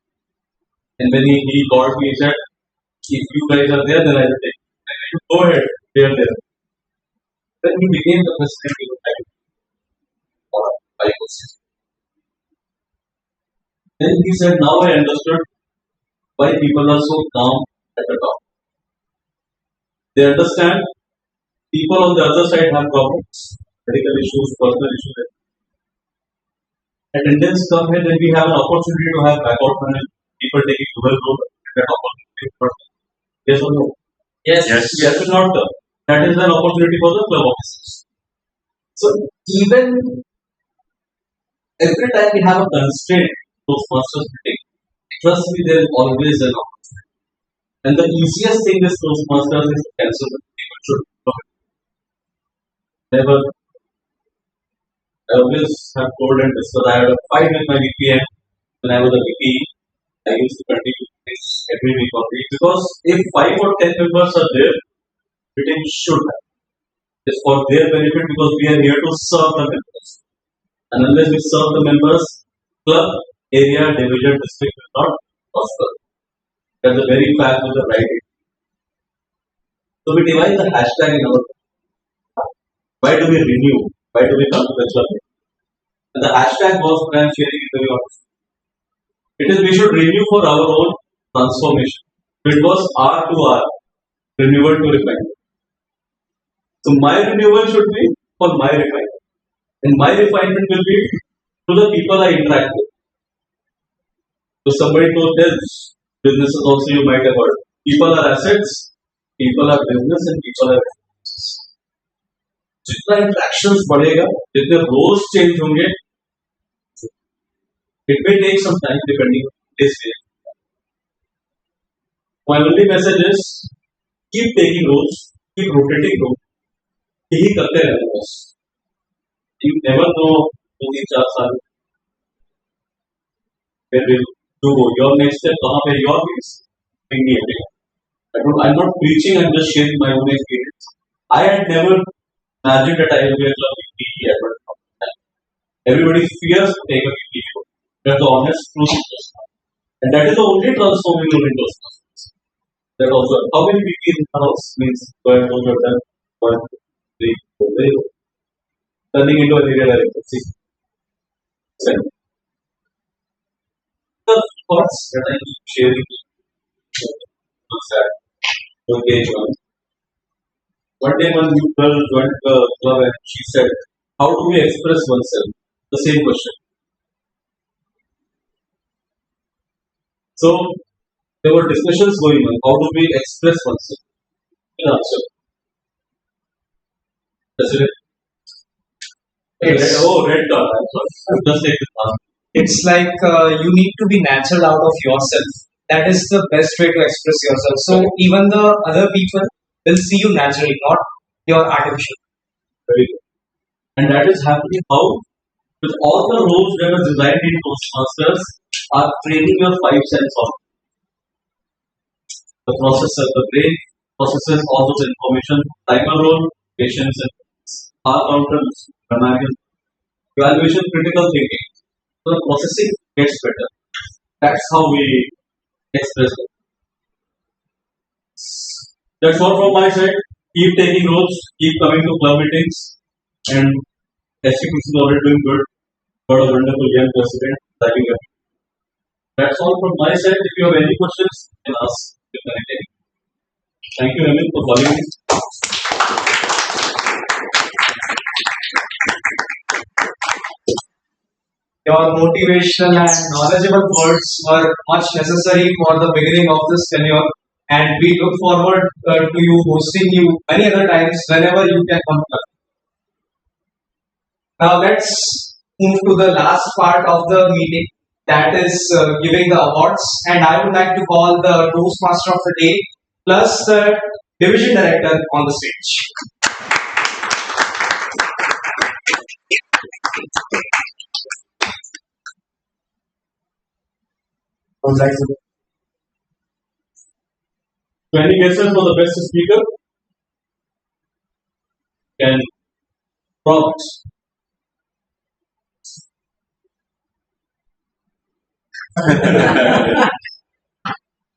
And when he called me, he said, if you guys are there, then I will take. I said, go ahead, they are there. Then he became the president of the or 5 or 6. Then he said, now I understood why people are so calm at the top. They understand people on the other side have problems, medical issues, personal issues. Attendance come here, then we have an opportunity to have backup and people taking dual role. That opportunity for yes or no? Yes. Yes or not? That is an opportunity for the club officers. So even every time we have a constraint, those masters meeting, trust me, there is always an opportunity. And the easiest thing is those masters is to cancel the people should never. I always have told and discussed. I had a fight with my VPN when I was a VP. I used to continue this every week or week because if 5 or 10 members are there, meeting should have. It's for their benefit because we are here to serve the members. And unless we serve the members, club, area, division, district will not prosper. That's the very fact of the right. So we devise the hashtag in our. Why do we renew? Why do we come to the club? And the hashtag was what I am sharing in the video. It is we should renew for our own transformation. It was R to R, renewal to refinement. So my renewal should be for my refinement. And my refinement will be to the people I interact with. So somebody told this, businesses also you might have heard. People are assets, people are business and people are business. जितना interactions बढ़ेगा, जितने roles change होंगे, it may take some time depending on this stage. My only message is keep taking roles, keep rotating roles. यही करते रहना बस. You never know 2-3-4 साल where will you go. Your next step कहाँ पे your is bring me everything. I'm not preaching. I'm just sharing my own experience. I had never imagined that I will be a club VP ever. Everybody fears to take a VP role. That's the honest truth. And that is the only transforming role in those customers. That also, how many VPs in the house means where those are done 1, 2, 3, 4, turning into a area director. See? The thoughts that I keep sharing was that okay, one day one new girl joined the club and she said, how do we express oneself? The same question. So there were discussions going on. How do we express oneself? Answer. President. Red card. I'm sorry. Just take this answer. It's like you need to be natural out of yourself. That is the best way to express yourself. So even the other people will see you naturally, not your artificial. Very good. And that is happening how? With all the roles that are designed in Toastmasters are training your 5 senses of the processor, the brain processes all those information, timer role, patience, and R counters, grammarian, evaluation, critical thinking. So the processing gets better. That's how we express it. That's all from my side. Keep taking roles, keep coming to club meetings, and SCPC is already doing good. Got a wonderful young president. Thank you. That's all from my side. If you have any questions, you can ask. You can take. Thank you, Emil, for calling me. Your motivational and knowledgeable words were much necessary for the beginning of this tenure, and we look forward to you hosting you many other times whenever you can come. Now let's move to the last part of the meeting, that is giving the awards, and I would like to call the Toastmaster of the day plus the division director on the stage. So any guesses for the best speaker? Can prompt.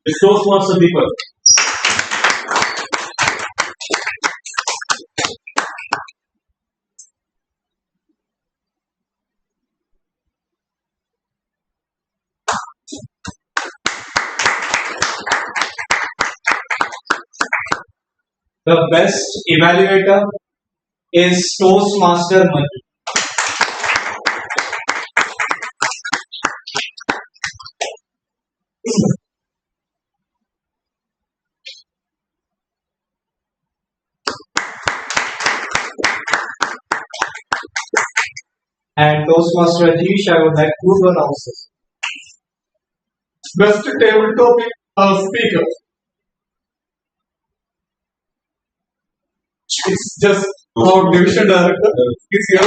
It's Toastmaster people. The best evaluator is Toastmaster Manju. And Toastmaster Ajeesh, I would like to announce it. Best table topic speaker. It's just our division director. He's here.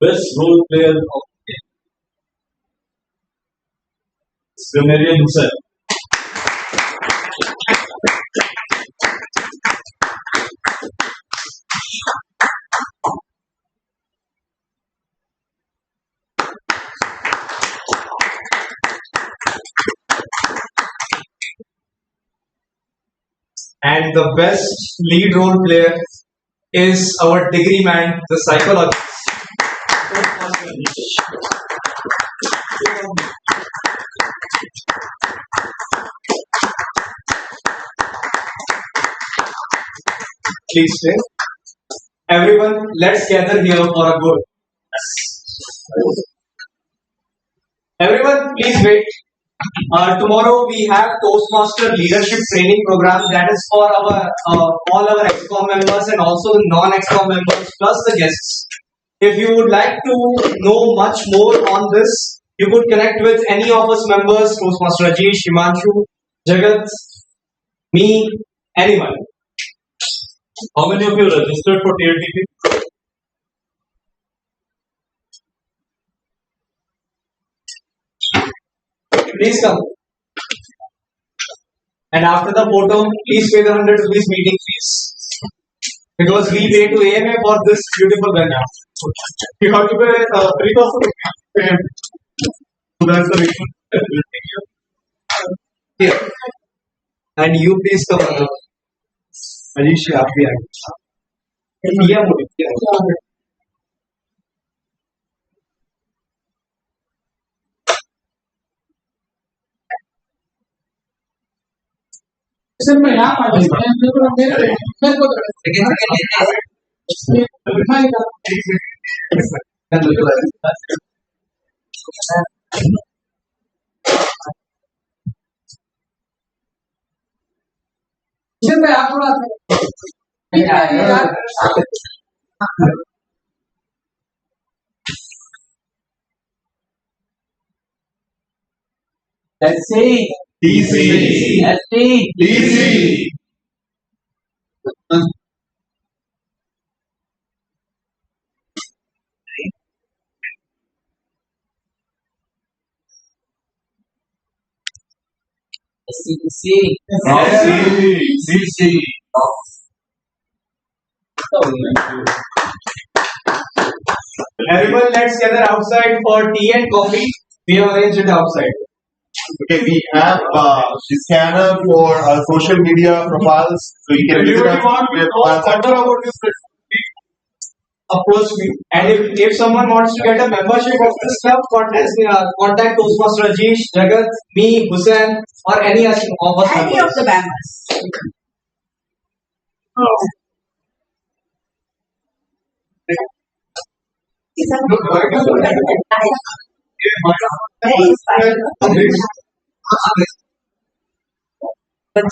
Best role player of the game. Sumerian himself. And the best lead role player is our degree man, the psychologist. Please stay. Everyone, let's gather here for a good. Everyone, please wait. Tomorrow we have Toastmaster Leadership Training Program that is for our all our XCOM members and also the non-XCOM members plus the guests. If you would like to know much more on this, you could connect with any of us members, Toastmaster Ajeesh, Himanshu, Jagat, me, anyone. How many of you registered for TLTP? Please come. And after the photo, please pay the 100 rupees meeting fees. Because we pay to AMA for this beautiful venue. You have to pay 3,000. So that's the reason. Here. And you please come. Ajeesh, आप भी आइए. Yeah, सिर्फ मैं यहाँ पर मेरे को सिर्फ मैं आप थोड़ा Let's see. Easy. Let's see. Easy. See. Easy. See. Oh, thank you. Everyone, let's gather outside for tea and coffee. We have arranged it outside. Okay, we have the scanner for social media profiles, so you can visit us. About this, approach me. And if someone wants to get a membership of this club, contact Toastmaster Ajeesh, Jagat, me, Hussain, or any of us. Any of the members. It's a very inspiring. But